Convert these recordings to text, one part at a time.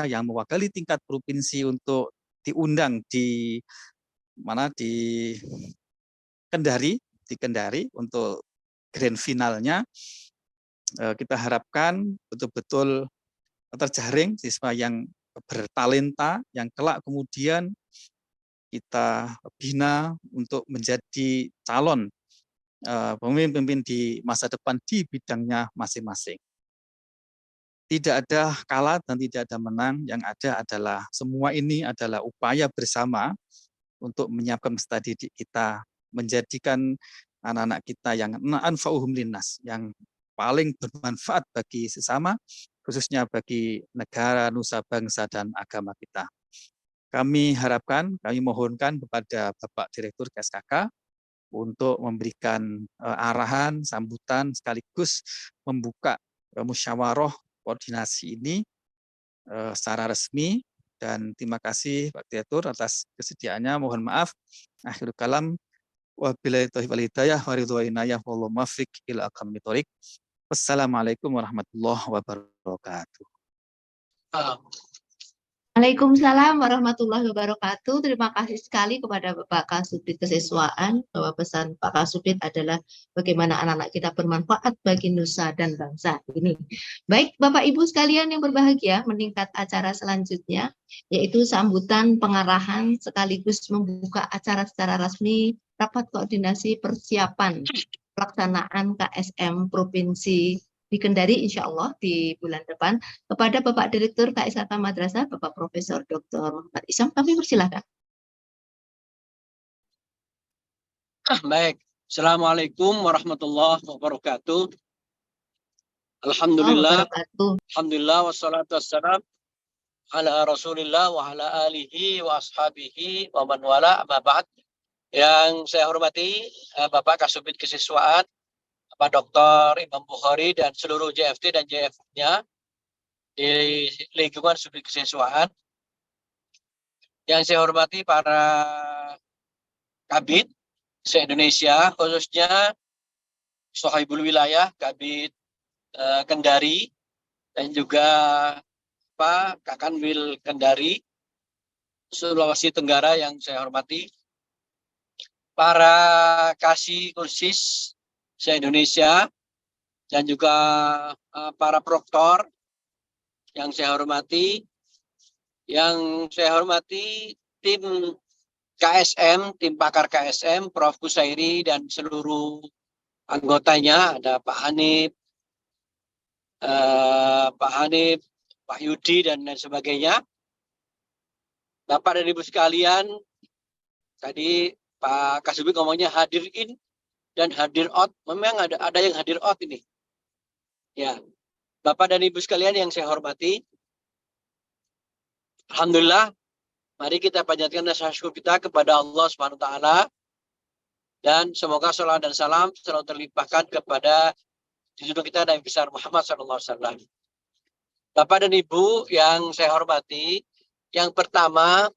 yang mewakili tingkat provinsi untuk diundang di Kendari untuk grand finalnya. Kita harapkan betul-betul terjaring siswa yang bertalenta yang kelak kemudian kita bina untuk menjadi calon pemimpin di masa depan di bidangnya masing-masing. Tidak ada kalah dan tidak ada menang, yang ada adalah semua ini adalah upaya bersama untuk menyiapkan peserta didik kita, menjadikan anak-anak kita yang anfa'uhum linnas, yang paling bermanfaat bagi sesama, khususnya bagi negara, nusa, bangsa, dan agama kita. Kami mohonkan kepada Bapak Direktur KSKK untuk memberikan arahan, sambutan, sekaligus membuka musyawarah koordinasi ini secara resmi. Dan terima kasih Pak Direktur atas kesediaannya. Mohon maaf. Akhirul kalam. Wabillahi taufiq wal hidayah wa ridwan inayah wallahu muwaffiq ila aqwamit thoriq. Wassalamualaikum warahmatullahi wabarakatuh. Waalaikumsalam warahmatullahi wabarakatuh. Terima kasih sekali kepada Bapak Kasubdit Kesiswaan, bahwa pesan Pak Kasubdit adalah bagaimana anak-anak kita bermanfaat bagi nusa dan bangsa ini. Baik, Bapak Ibu sekalian yang berbahagia, meningkat acara selanjutnya, yaitu sambutan pengarahan sekaligus membuka acara secara resmi rapat koordinasi persiapan pelaksanaan KSM Provinsi di Kendari insya Allah di bulan depan, kepada Bapak Direktur KSKK Madrasah, Bapak Profesor Dr. Muhammad Isam, kami persilakan. Baik, Assalamualaikum warahmatullahi wabarakatuh. Alhamdulillah, alhamdulillah wassalatu wassalam ala Rasulillah wa ala alihi wa ashabihi wa man wala, amma ba'd. Yang saya hormati Bapak Kasubdit Kesiswaan, Pak Dr. Imam Bukhari dan seluruh JFT dan JF-nya di lingkungan Subdit Kesiswaan. Yang saya hormati para Kabid se-Indonesia, khususnya Sohaibul Wilayah, Kabid Kendari, dan juga Pak Kakanwil Kendari, Sulawesi Tenggara yang saya hormati. Para Kasih Kursis se-Indonesia, dan juga para proktor yang saya hormati. Yang saya hormati tim KSM, tim pakar KSM, Prof. Kusairi dan seluruh anggotanya, ada Pak Hanif, Pak Yudi, dan lain sebagainya. Bapak dan Ibu sekalian, tadi Pak Kasubdit ngomongnya hadir in dan hadir out. Memang ada yang hadir out ini. Ya, Bapak dan Ibu sekalian yang saya hormati, alhamdulillah, mari kita panjatkan rasa syukur kita kepada Allah Subhanahu wa taala, dan semoga salawat dan salam selalu terlimpahkan kepada junjungan kita Nabi besar Muhammad sallallahu alaihi wasallam. Bapak dan Ibu yang saya hormati, yang pertama,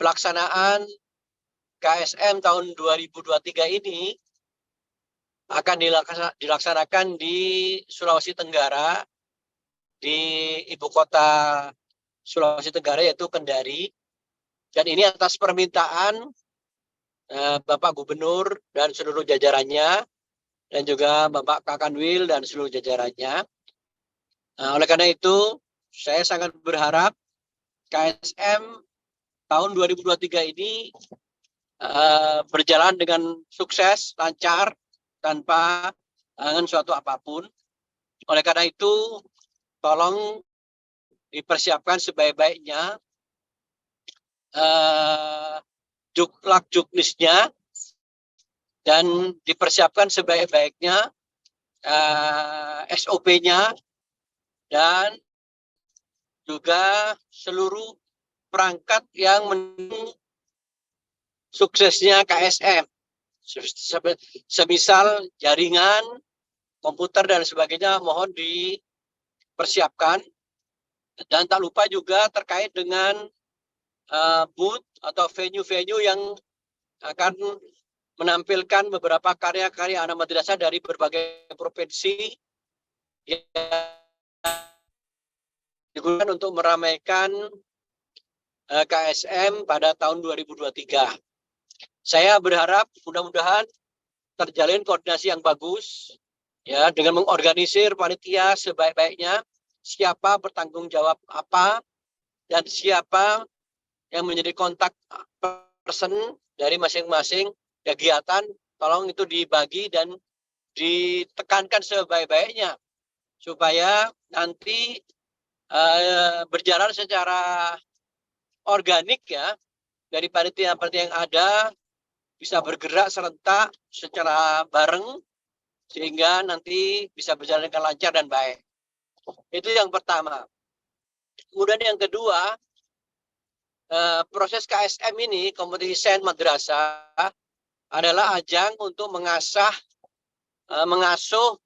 pelaksanaan KSM tahun 2023 ini akan dilaksanakan di Sulawesi Tenggara, di ibu kota Sulawesi Tenggara yaitu Kendari, dan ini atas permintaan Bapak Gubernur dan seluruh jajarannya, dan juga Bapak Kakanwil dan seluruh jajarannya. Oleh karena itu, saya sangat berharap KSM tahun 2023 ini berjalan dengan sukses, lancar, tanpa suatu apapun. Oleh karena itu, tolong dipersiapkan sebaik-baiknya juknisnya, dan dipersiapkan sebaik-baiknya SOP-nya, dan juga seluruh perangkat yang mendukung suksesnya KSM. Semisal jaringan, komputer dan sebagainya, mohon dipersiapkan. Dan tak lupa juga terkait dengan booth atau venue-venue yang akan menampilkan beberapa karya-karya anak madrasah dari berbagai provinsi digunakan untuk meramaikan KSM pada tahun 2023. Saya berharap mudah-mudahan terjalin koordinasi yang bagus ya dengan mengorganisir panitia sebaik-baiknya, siapa bertanggung jawab apa dan siapa yang menjadi kontak person dari masing-masing kegiatan, tolong itu dibagi dan ditekankan sebaik-baiknya supaya nanti berjalan secara organik ya, dari panitia-panitia yang ada bisa bergerak serentak secara bareng sehingga nanti bisa berjalan dengan lancar dan baik. Itu yang pertama. Kemudian yang kedua, proses KSM ini, kompetisi sains madrasah, adalah ajang untuk mengasah, mengasuh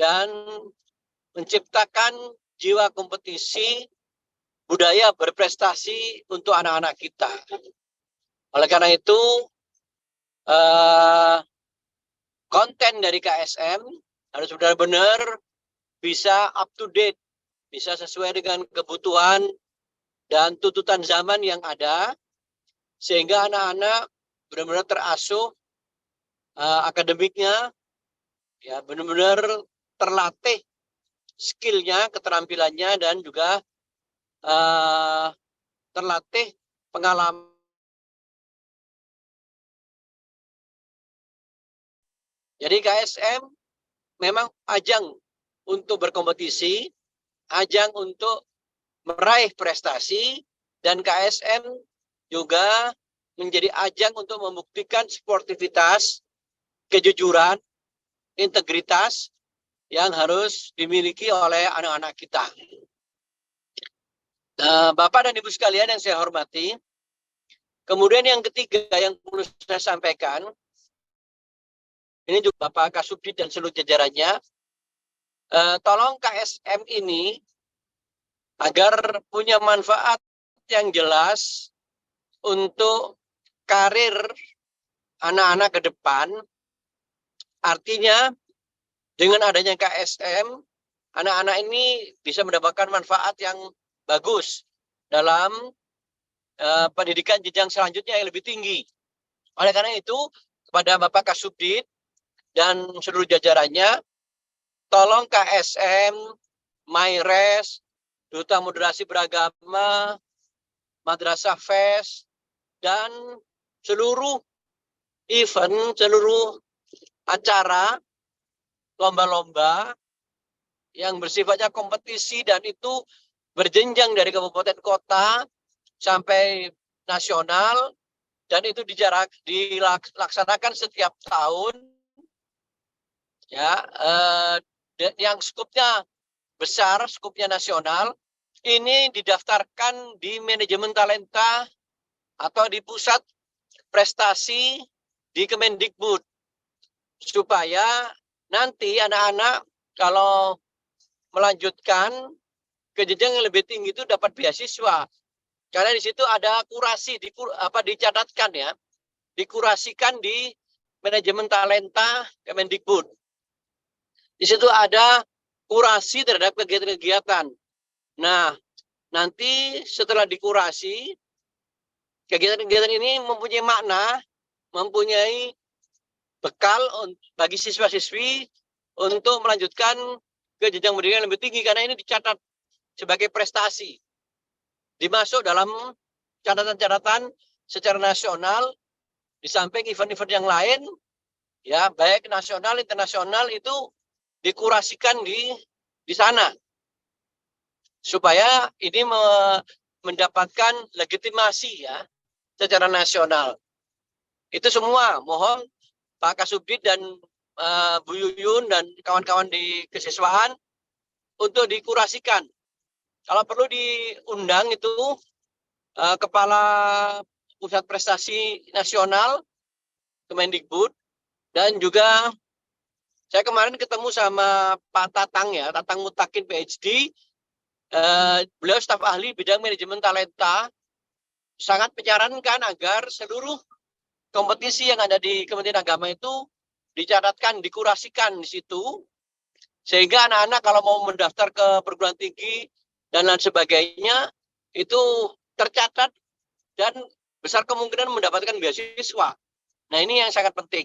dan menciptakan jiwa kompetisi, budaya berprestasi untuk anak-anak kita. Oleh karena itu, konten dari KSM harus benar-benar bisa up to date, bisa sesuai dengan kebutuhan dan tuntutan zaman yang ada, sehingga anak-anak benar-benar terasuh akademiknya, ya benar-benar terlatih skillnya, keterampilannya, dan juga terlatih pengalaman. Jadi KSM memang ajang untuk berkompetisi, ajang untuk meraih prestasi, dan KSM juga menjadi ajang untuk membuktikan sportivitas, kejujuran, integritas yang harus dimiliki oleh anak-anak kita. Bapak dan Ibu sekalian yang saya hormati, kemudian yang ketiga yang perlu saya sampaikan, ini juga Bapak Kasubdit dan seluruh jajarannya, tolong KSM ini agar punya manfaat yang jelas untuk karir anak-anak ke depan. Artinya dengan adanya KSM, anak-anak ini bisa mendapatkan manfaat yang bagus dalam pendidikan jenjang selanjutnya yang lebih tinggi. Oleh karena itu, kepada Bapak Kasubdit dan seluruh jajarannya, tolong KSM, MyRes, Duta Moderasi Beragama, Madrasah Fest, dan seluruh event, seluruh acara, lomba-lomba yang bersifatnya kompetisi dan itu berjenjang dari kabupaten kota sampai nasional, dan itu dilaksanakan setiap tahun, ya, yang skupnya besar, skupnya nasional, ini didaftarkan di manajemen talenta atau di pusat prestasi di Kemendikbud, supaya nanti anak-anak kalau melanjutkan ke jenjang yang lebih tinggi itu dapat beasiswa. Karena di situ ada kurasi, dicatatkan ya, dikurasikan di manajemen talenta Kemendikbud. Di situ ada kurasi terhadap kegiatan-kegiatan. Nah, nanti setelah dikurasi, kegiatan-kegiatan ini mempunyai makna, mempunyai bekal bagi siswa-siswi untuk melanjutkan ke jenjang pendidikan yang lebih tinggi, karena ini dicatat sebagai prestasi. Dimasuk dalam catatan-catatan secara nasional, di samping event-event yang lain, ya baik nasional, internasional, itu dikurasikan di sana. Supaya ini mendapatkan legitimasi ya secara nasional. Itu semua mohon Pak Kasubdit dan Bu Yuyun dan kawan-kawan di kesiswaan untuk dikurasikan. Kalau perlu diundang itu Kepala Pusat Prestasi Nasional Kemendikbud, dan juga saya kemarin ketemu sama Pak Tatang ya, Tatang Mutakin PhD, beliau staf ahli bidang manajemen talenta, sangat menyarankan agar seluruh kompetisi yang ada di Kementerian Agama itu dicatatkan, dikurasikan di situ, sehingga anak-anak kalau mau mendaftar ke perguruan tinggi dan lain sebagainya itu tercatat dan besar kemungkinan mendapatkan beasiswa. Nah, ini yang sangat penting.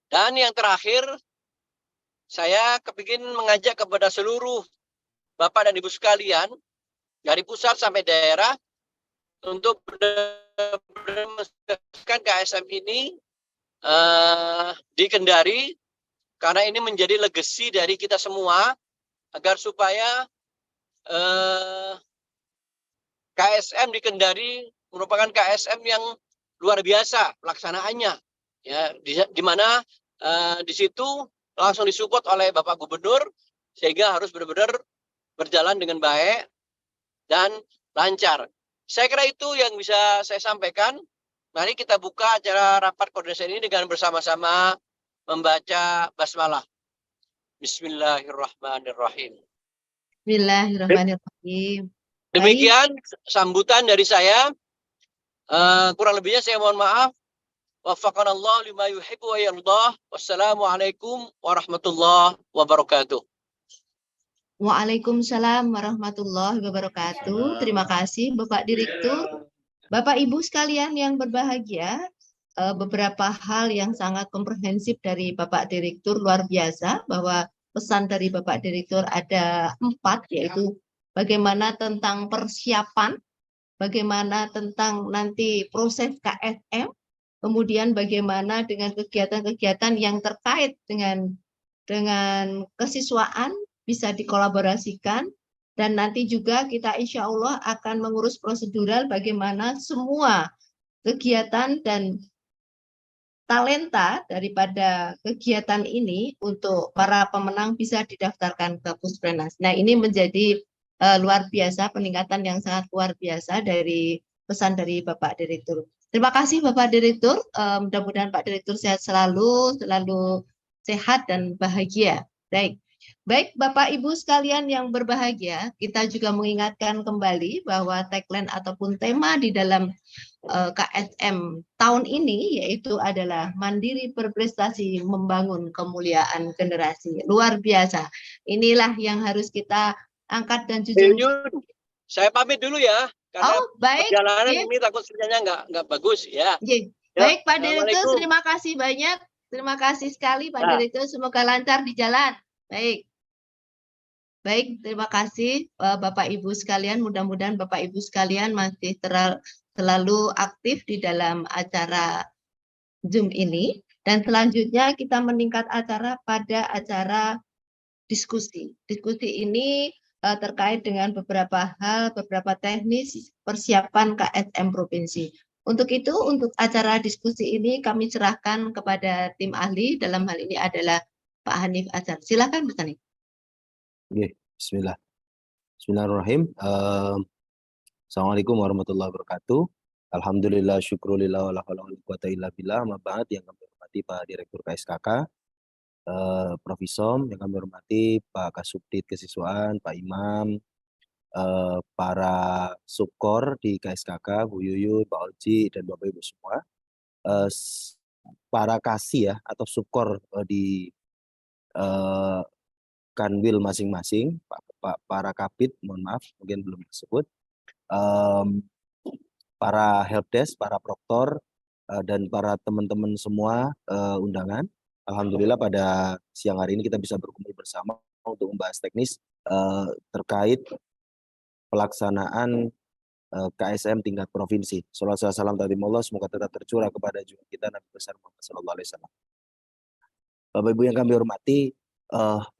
Dan yang terakhir, saya kepingin mengajak kepada seluruh Bapak dan Ibu sekalian, dari pusat sampai daerah, untuk benar-benar mensukseskan KSM ini di Kendari, karena ini menjadi legacy dari kita semua, agar supaya KSM di Kendari merupakan KSM yang luar biasa pelaksanaannya, ya, di mana di situ langsung disupport oleh Bapak Gubernur, sehingga harus benar-benar berjalan dengan baik dan lancar. Saya kira itu yang bisa saya sampaikan. Mari kita buka acara rapat koordinasi ini dengan bersama-sama membaca basmalah. Bismillahirrahmanirrahim. Bismillahirrahmanirrahim. Baik, Demikian sambutan dari saya. Kurang lebihnya saya mohon maaf. Waffaqanallah lima yuhibbu wa yardah. Wassalamualaikum warahmatullahi wabarakatuh. Waalaikumsalam warahmatullahi wabarakatuh. Terima kasih Bapak Direktur. Bapak Ibu sekalian yang berbahagia, beberapa hal yang sangat komprehensif dari Bapak Direktur luar biasa, bahwa pesan dari Bapak Direktur ada 4, yaitu bagaimana tentang persiapan, bagaimana tentang nanti proses KSM, kemudian bagaimana dengan kegiatan-kegiatan yang terkait dengan kesiswaan bisa dikolaborasikan, dan nanti juga kita insya Allah akan mengurus prosedural bagaimana semua kegiatan dan talenta daripada kegiatan ini untuk para pemenang bisa didaftarkan ke Puspenas. Nah, ini menjadi luar biasa, peningkatan yang sangat luar biasa dari pesan dari Bapak Direktur. Terima kasih Bapak Direktur, mudah-mudahan Pak Direktur sehat selalu sehat dan bahagia. Baik, Bapak Ibu sekalian yang berbahagia, kita juga mengingatkan kembali bahwa tagline ataupun tema di dalam KSM tahun ini yaitu adalah mandiri berprestasi membangun kemuliaan generasi. Luar biasa. Inilah yang harus kita angkat dan junjung. Saya pamit dulu ya, karena baik. Perjalanan ini takut sinyalnya nggak bagus ya. Baik Pak Direktur, terima kasih banyak. Terima kasih sekali Pak Direktur, semoga lancar di jalan. Baik, terima kasih Bapak Ibu sekalian. Mudah-mudahan Bapak Ibu sekalian masih selalu aktif di dalam acara Zoom ini. Dan selanjutnya kita meningkat acara pada acara diskusi. Diskusi ini terkait dengan beberapa hal, beberapa teknis persiapan KSM Provinsi. Untuk itu, untuk acara diskusi ini kami serahkan kepada tim ahli. Dalam hal ini adalah Pak Hanif Azhar. Silakan Mas Hanif. Bismillah. Bismillahirrahmanirrahim. Assalamualaikum warahmatullahi wabarakatuh. Alhamdulillah, syukrulillah, wala haula wala quwata illa billah. Mabad yang kami hormati Pak Direktur KSKK, Prof. Isom, yang kami hormati Pak Kasubdit Kesiswaan, Pak Imam, para subkor di KSKK, Bu Yuyun, Pak Oji, dan Bapak Ibu semua, para kasih ya atau subkor di Kanwil masing-masing, para kapit, mohon maaf mungkin belum disebut, para helpdesk, para proktor, dan para teman-teman semua undangan. Alhamdulillah pada siang hari ini kita bisa berkumpul bersama untuk membahas teknis terkait pelaksanaan KSM tingkat provinsi. Shalawat salam ta'zimullah, semoga tetap tercurah kepada junjungan kita Nabi besar Muhammad sallallahu alaihi wasallam. Bapak Ibu yang kami hormati,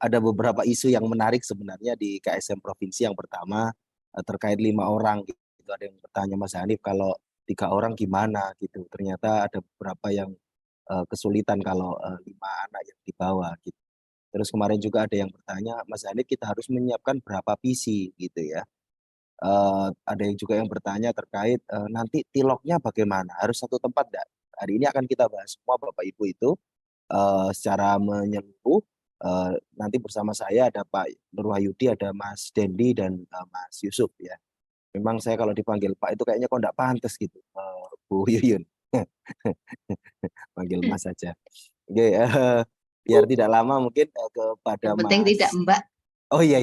ada beberapa isu yang menarik sebenarnya di KSM Provinsi. Yang pertama terkait 5 orang gitu. Ada yang bertanya, Mas Hanif, kalau 3 orang gimana gitu. Ternyata ada beberapa yang kesulitan kalau 5 anak yang dibawa gitu. Terus kemarin juga ada yang bertanya, Mas Hanif, kita harus menyiapkan berapa PC gitu ya. Ada yang juga yang bertanya terkait nanti tiloknya bagaimana, harus satu tempat enggak? Hari ini akan kita bahas semua Bapak Ibu itu secara menyeluruh. Nanti bersama saya ada Pak Nur Wahyudi, ada Mas Dendi, dan Mas Yusuf ya. Memang saya kalau dipanggil Pak itu kayaknya kok enggak pantas gitu, Bu Yuyun. Panggil Mas saja. Oke, biar tidak lama mungkin kepada Yang penting Mas. tidak Mbak. Oh iya.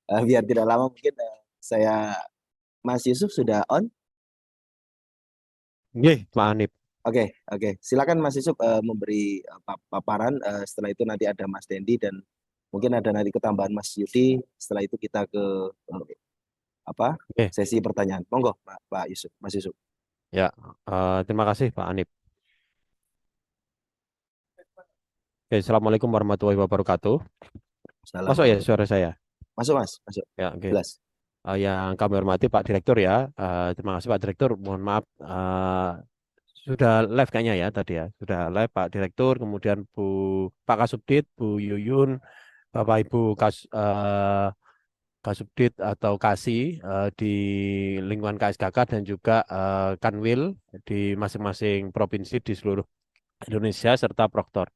Biar tidak lama mungkin saya Mas Yusuf sudah on. Nggih, Pak Anip. Oke, silakan Mas Yusuf memberi paparan. Setelah itu nanti ada Mas Dendi dan mungkin ada nanti ketambahan Mas Yudi. Setelah itu kita ke Oke. sesi pertanyaan. Monggo Pak Yusuf, Mas Yusuf. Ya, terima kasih Pak Anip. Oke, Assalamualaikum warahmatullahi wabarakatuh. Masuk ya suara saya? Masuk Mas, masuk. Ya, oke. Jelas. Yang kami hormati Pak Direktur ya. Terima kasih Pak Direktur. Mohon maaf sudah live kayaknya ya tadi ya. Sudah live Pak Direktur, kemudian Pak Kasubdit, Bu Yuyun, Bapak Ibu Kasubdit atau Kasi di lingkungan KSKK dan juga Kanwil di masing-masing provinsi di seluruh Indonesia serta Proktor.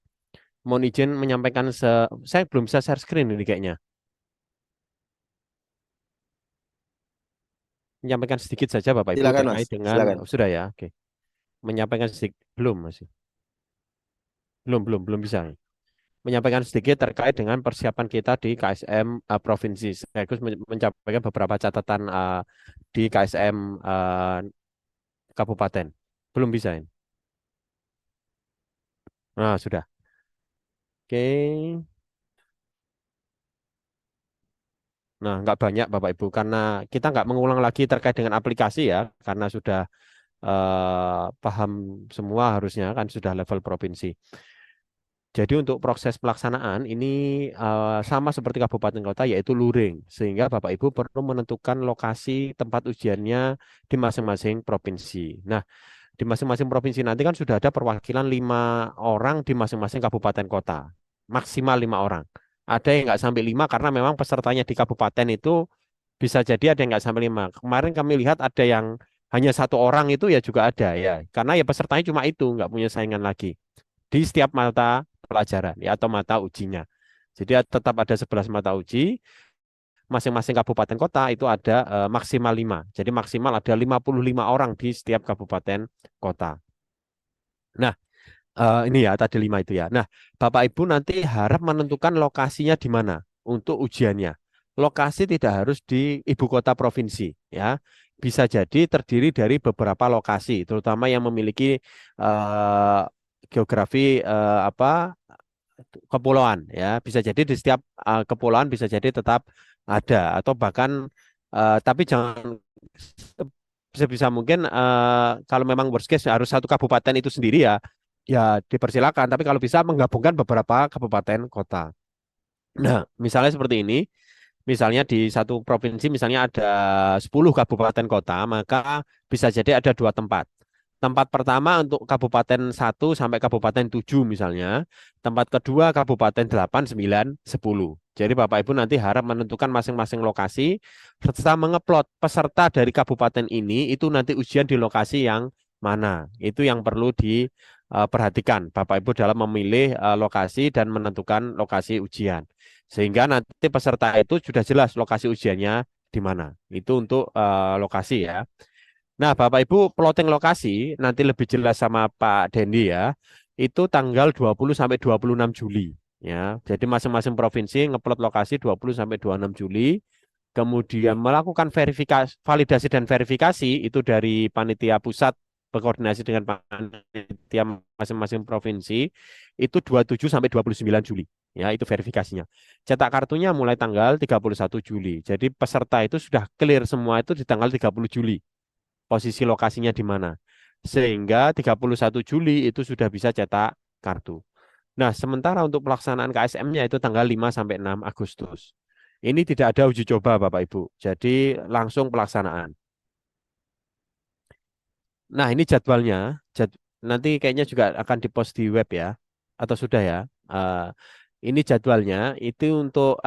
Mohon izin menyampaikan saya belum bisa share screen ini kayaknya. Menyampaikan sedikit saja Bapak Ibu Silakan, terkait Mas. dengan Silakan. sudah ya, oke. Menyampaikan sedikit masih. Belum bisa. Menyampaikan sedikit terkait dengan persiapan kita di KSM provinsi. Sekaligus menyampaikan beberapa catatan di KSM kabupaten. Belum bisa ini. Nah, sudah. Oke. Nah, nggak banyak Bapak Ibu karena kita nggak mengulang lagi terkait dengan aplikasi ya, karena sudah paham semua harusnya kan sudah level provinsi. Jadi untuk proses pelaksanaan ini sama seperti kabupaten kota yaitu luring, sehingga Bapak Ibu perlu menentukan lokasi tempat ujiannya di masing-masing provinsi. Nah, di masing-masing provinsi nanti kan sudah ada perwakilan 5 orang di masing-masing kabupaten kota, maksimal 5 orang. Ada yang nggak sampai 5 karena memang pesertanya di kabupaten itu bisa jadi ada yang nggak sampai 5. Kemarin kami lihat ada yang hanya 1 orang itu ya juga ada ya, karena ya pesertanya cuma itu, nggak punya saingan lagi di setiap mata pelajaran ya atau mata ujinya. Jadi tetap ada 11 mata uji, masing-masing kabupaten kota itu ada maksimal 5. Jadi maksimal ada 55 orang di setiap kabupaten kota. Nah, ini ya tadi 5 itu ya. Nah, Bapak Ibu nanti harap menentukan lokasinya di mana untuk ujiannya. Lokasi tidak harus di ibu kota provinsi ya. Bisa jadi terdiri dari beberapa lokasi, terutama yang memiliki geografi kepulauan ya. Bisa jadi di setiap kepulauan bisa jadi tetap ada atau bahkan tapi jangan sebisa mungkin kalau memang worst case harus satu kabupaten itu sendiri ya dipersilakan, tapi kalau bisa menggabungkan beberapa kabupaten kota. Nah, misalnya seperti ini, misalnya di satu provinsi misalnya ada 10 kabupaten kota, maka bisa jadi ada 2 tempat. Tempat pertama untuk kabupaten 1 sampai kabupaten 7 misalnya, tempat kedua kabupaten 8, 9, 10. Jadi Bapak Ibu nanti harap menentukan masing-masing lokasi serta mengeplot peserta dari kabupaten ini itu nanti ujian di lokasi yang mana. Itu yang perlu diperhatikan Bapak Ibu dalam memilih lokasi dan menentukan lokasi ujian. Sehingga nanti peserta itu sudah jelas lokasi ujiannya di mana. Itu untuk lokasi ya. Nah, Bapak Ibu plotting lokasi nanti lebih jelas sama Pak Dendi ya. Itu tanggal 20 sampai 26 Juli ya. Jadi masing-masing provinsi ngeplot lokasi 20 sampai 26 Juli. Kemudian melakukan verifikasi, validasi dan verifikasi itu dari panitia pusat berkoordinasi dengan panitia masing-masing provinsi itu 27 sampai 29 Juli. Ya, itu verifikasinya. Cetak kartunya mulai tanggal 31 Juli. Jadi peserta itu sudah clear semua itu di tanggal 30 Juli. Posisi lokasinya di mana. Sehingga 31 Juli itu sudah bisa cetak kartu. Nah, sementara untuk pelaksanaan KSM-nya itu tanggal 5 sampai 6 Agustus. Ini tidak ada uji coba Bapak Ibu. Jadi langsung pelaksanaan. Nah, ini jadwalnya. Nanti kayaknya juga akan dipost di web ya. Atau sudah ya. Ini jadwalnya itu untuk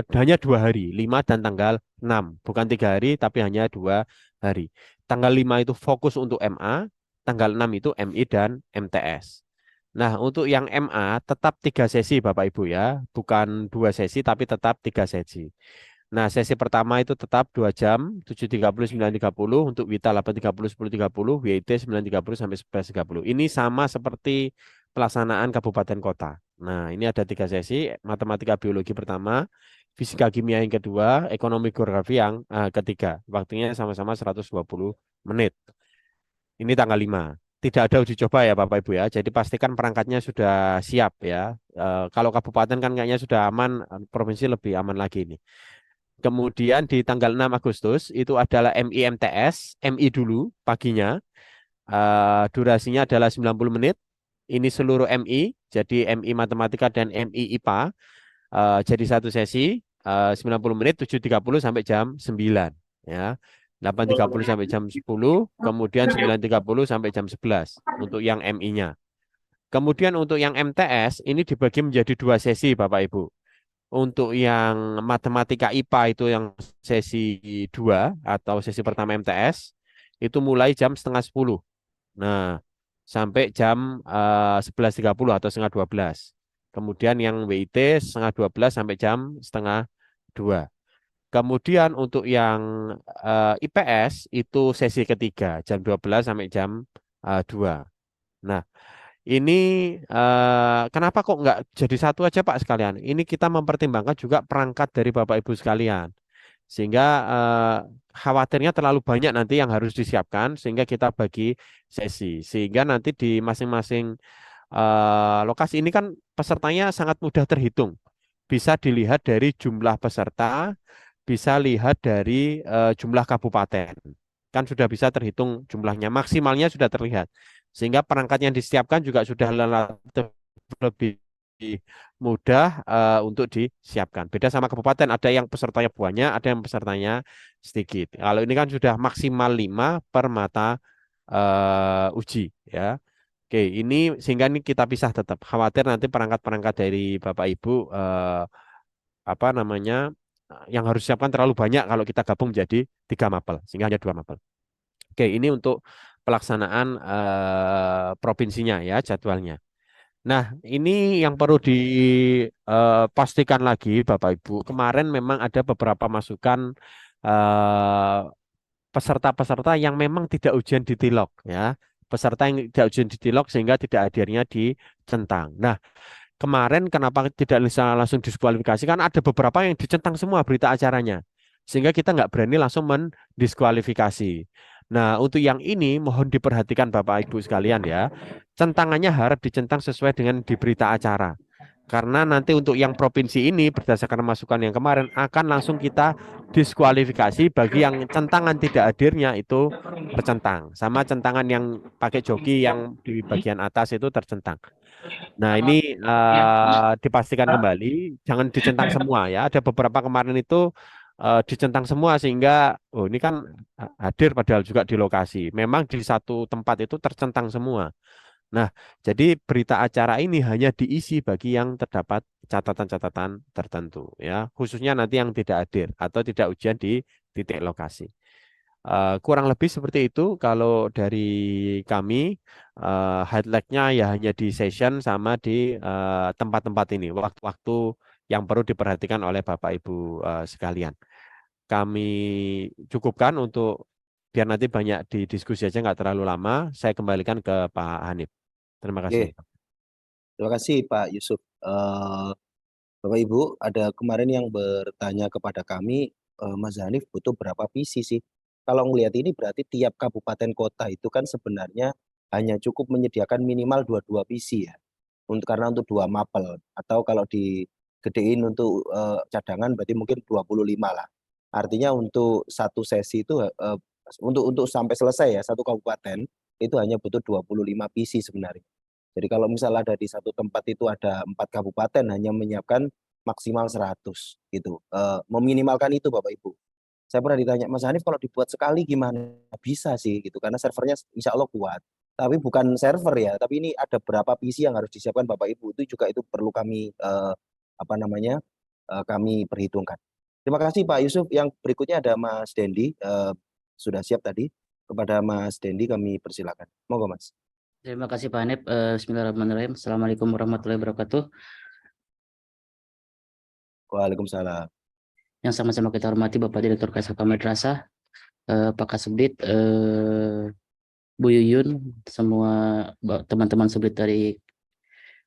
hanya 2 hari, 5 dan tanggal 6. Bukan 3 hari, tapi hanya 2 hari. Tanggal 5 itu fokus untuk MA, tanggal 6 itu MI dan MTS. Nah, untuk yang MA tetap 3 sesi Bapak Ibu ya. Bukan 2 sesi, tapi tetap 3 sesi. Nah, sesi pertama itu tetap 2 jam, 7.30, 9.30, untuk WITA 8.30, 10.30, WIT 9.30 sampai 11.30. Ini sama seperti pelaksanaan kabupaten kota. Nah, ini ada 3 sesi, matematika biologi pertama, fisika kimia yang kedua, ekonomi geografi yang ketiga. Waktunya sama-sama 120 menit. Ini tanggal 5. Tidak ada uji coba ya Bapak Ibu ya. Jadi pastikan perangkatnya sudah siap ya. Kalau kabupaten kan kayaknya sudah aman, provinsi lebih aman lagi ini. Kemudian di tanggal 6 Agustus itu adalah MI-MTS, MI dulu paginya. Durasinya adalah 90 menit. Ini seluruh MI, jadi MI Matematika dan MI IPA. Jadi satu sesi 90 menit 7.30 sampai jam 9 ya. 8.30 sampai jam 10, kemudian 9.30 sampai jam 11 untuk yang MI-nya. Kemudian untuk yang MTS ini dibagi menjadi 2 sesi Bapak Ibu. Untuk yang matematika IPA itu yang sesi 2 atau sesi pertama MTS itu mulai jam setengah 10. Nah, sampai jam 11.30 atau setengah 12. Kemudian yang WIT setengah 12 sampai jam setengah 2. Kemudian untuk yang IPS itu sesi ketiga jam 12 sampai jam 2. Nah, ini kenapa kok nggak jadi satu aja Pak sekalian? Ini kita mempertimbangkan juga perangkat dari Bapak Ibu sekalian. Sehingga khawatirnya terlalu banyak nanti yang harus disiapkan sehingga kita bagi sesi. Sehingga nanti di masing-masing lokasi ini kan pesertanya sangat mudah terhitung. Bisa dilihat dari jumlah peserta, bisa lihat dari jumlah kabupaten. Kan sudah bisa terhitung jumlahnya, maksimalnya sudah terlihat. Sehingga perangkat yang disiapkan juga sudah relatif lebih mudah untuk disiapkan. Beda sama kabupaten, ada yang pesertanya banyak, ada yang pesertanya sedikit. Kalau ini kan sudah maksimal 5 per mata uji ya. Oke, ini sehingga ini kita pisah tetap. Khawatir nanti perangkat-perangkat dari Bapak Ibu apa namanya yang harus siapkan terlalu banyak kalau kita gabung menjadi 3 mapel sehingga hanya 2 mapel. Oke, ini untuk pelaksanaan provinsinya ya jadwalnya. Nah, ini yang perlu dipastikan lagi Bapak Ibu. Kemarin memang ada beberapa masukan peserta-peserta yang memang tidak ujian di TILOG ya. Peserta yang tidak ujian di TILOG sehingga tidak hadirnya di centang. Nah, kemarin kenapa tidak bisa langsung diskualifikasi? Kan ada beberapa yang dicentang semua berita acaranya. Sehingga kita nggak berani langsung mendiskualifikasi. Nah, untuk yang ini mohon diperhatikan Bapak Ibu sekalian ya. Centangannya harap dicentang sesuai dengan di berita acara. Karena nanti untuk yang provinsi ini berdasarkan masukan yang kemarin akan langsung kita diskualifikasi bagi yang centangan tidak hadirnya itu tercentang. Sama centangan yang pakai joki yang di bagian atas itu tercentang. Nah, ini dipastikan kembali, jangan dicentang semua ya. Ada beberapa kemarin itu dicentang semua sehingga, oh ini kan hadir padahal juga di lokasi. Memang di satu tempat itu tercentang semua. Nah, jadi berita acara ini hanya diisi bagi yang terdapat catatan-catatan tertentu ya, khususnya nanti yang tidak hadir atau tidak ujian di titik lokasi. Kurang lebih seperti itu kalau dari kami highlight-nya ya hanya di session sama di tempat-tempat ini waktu-waktu yang perlu diperhatikan oleh Bapak Ibu sekalian. Kami cukupkan untuk biar nanti banyak didiskusi aja nggak terlalu lama. Saya kembalikan ke Pak Hanif. Terima kasih. Terima kasih Pak Yusuf. Bapak Ibu, ada kemarin yang bertanya kepada kami, Mas Hanif butuh berapa PC sih? Kalau melihat ini berarti tiap kabupaten kota itu kan sebenarnya hanya cukup menyediakan minimal 22 PC ya. Karena untuk 2 mapel. Atau kalau digedein untuk cadangan berarti mungkin 25 lah. Artinya untuk satu sesi itu untuk sampai selesai ya satu kabupaten itu hanya butuh 25 PC sebenarnya. Jadi kalau misalnya ada di satu tempat itu ada 4 kabupaten hanya menyiapkan maksimal 100 gitu. Meminimalkan itu Bapak Ibu. Saya pernah ditanya, Mas Hanif kalau dibuat sekali gimana? Bisa sih gitu karena servernya insya Allah kuat. Tapi bukan server ya, tapi ini ada berapa PC yang harus disiapkan Bapak Ibu itu juga itu perlu kami kami perhitungkan. Terima kasih Pak Yusuf. Yang berikutnya ada Mas Dendi, sudah siap tadi. Kepada Mas Dendi kami persilakan. Monggo Mas. Terima kasih Pak Hanif. Bismillahirrahmanirrahim. Assalamualaikum warahmatullahi wabarakatuh. Waalaikumsalam. Yang sama-sama kita hormati Bapak Direktur KSK Madrasah, Pak Kasubdit, Bu Yuyun, semua teman-teman subdit dari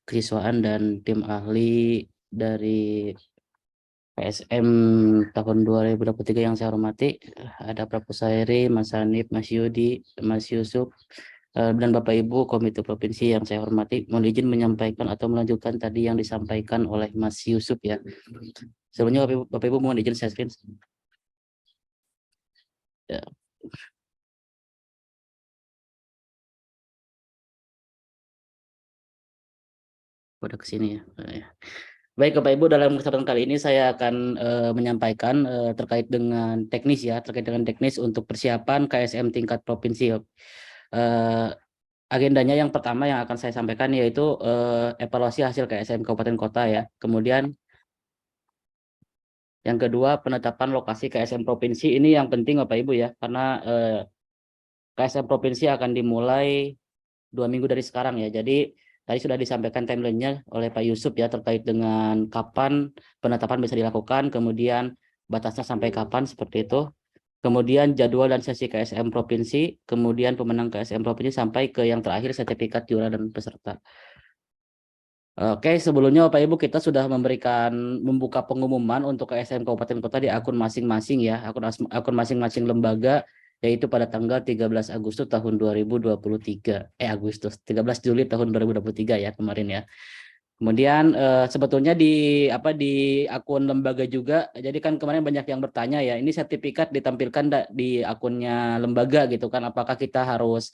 kesiswaan dan tim ahli dari KSM tahun 2023 yang saya hormati, ada Pak Pusairi, Mas Hanif, Mas Yudi, Mas Yusuf, dan Bapak Ibu Komite Provinsi yang saya hormati. Mohon izin menyampaikan atau melanjutkan tadi yang disampaikan oleh Mas Yusuf ya. Sebelumnya Bapak Ibu mohon izin saya screen. Ya. Udah ke sini ya. Baik Bapak Ibu, dalam kesempatan kali ini saya akan menyampaikan terkait dengan teknis ya, terkait dengan teknis untuk persiapan KSM tingkat provinsi. Agendanya yang pertama yang akan saya sampaikan yaitu evaluasi hasil KSM kabupaten kota ya. Kemudian yang kedua penetapan lokasi KSM provinsi, ini yang penting Bapak Ibu ya, karena KSM provinsi akan dimulai 2 minggu dari sekarang ya. Jadi tadi sudah disampaikan timelinenya oleh Pak Yusuf ya, terkait dengan kapan penetapan bisa dilakukan, kemudian batasnya sampai kapan seperti itu. Kemudian jadwal dan sesi KSM provinsi, kemudian pemenang KSM provinsi sampai ke yang terakhir sertifikat juara dan peserta. Oke, sebelumnya Bapak Ibu kita sudah membuka pengumuman untuk KSM kabupaten kota di akun masing-masing ya, akun masing-masing lembaga, yaitu pada tanggal 13 Agustus tahun 2023. 13 Juli tahun 2023 ya kemarin ya. Kemudian sebetulnya di akun lembaga juga, jadi kan kemarin banyak yang bertanya ya, ini sertifikat ditampilkan di akunnya lembaga gitu kan, apakah kita harus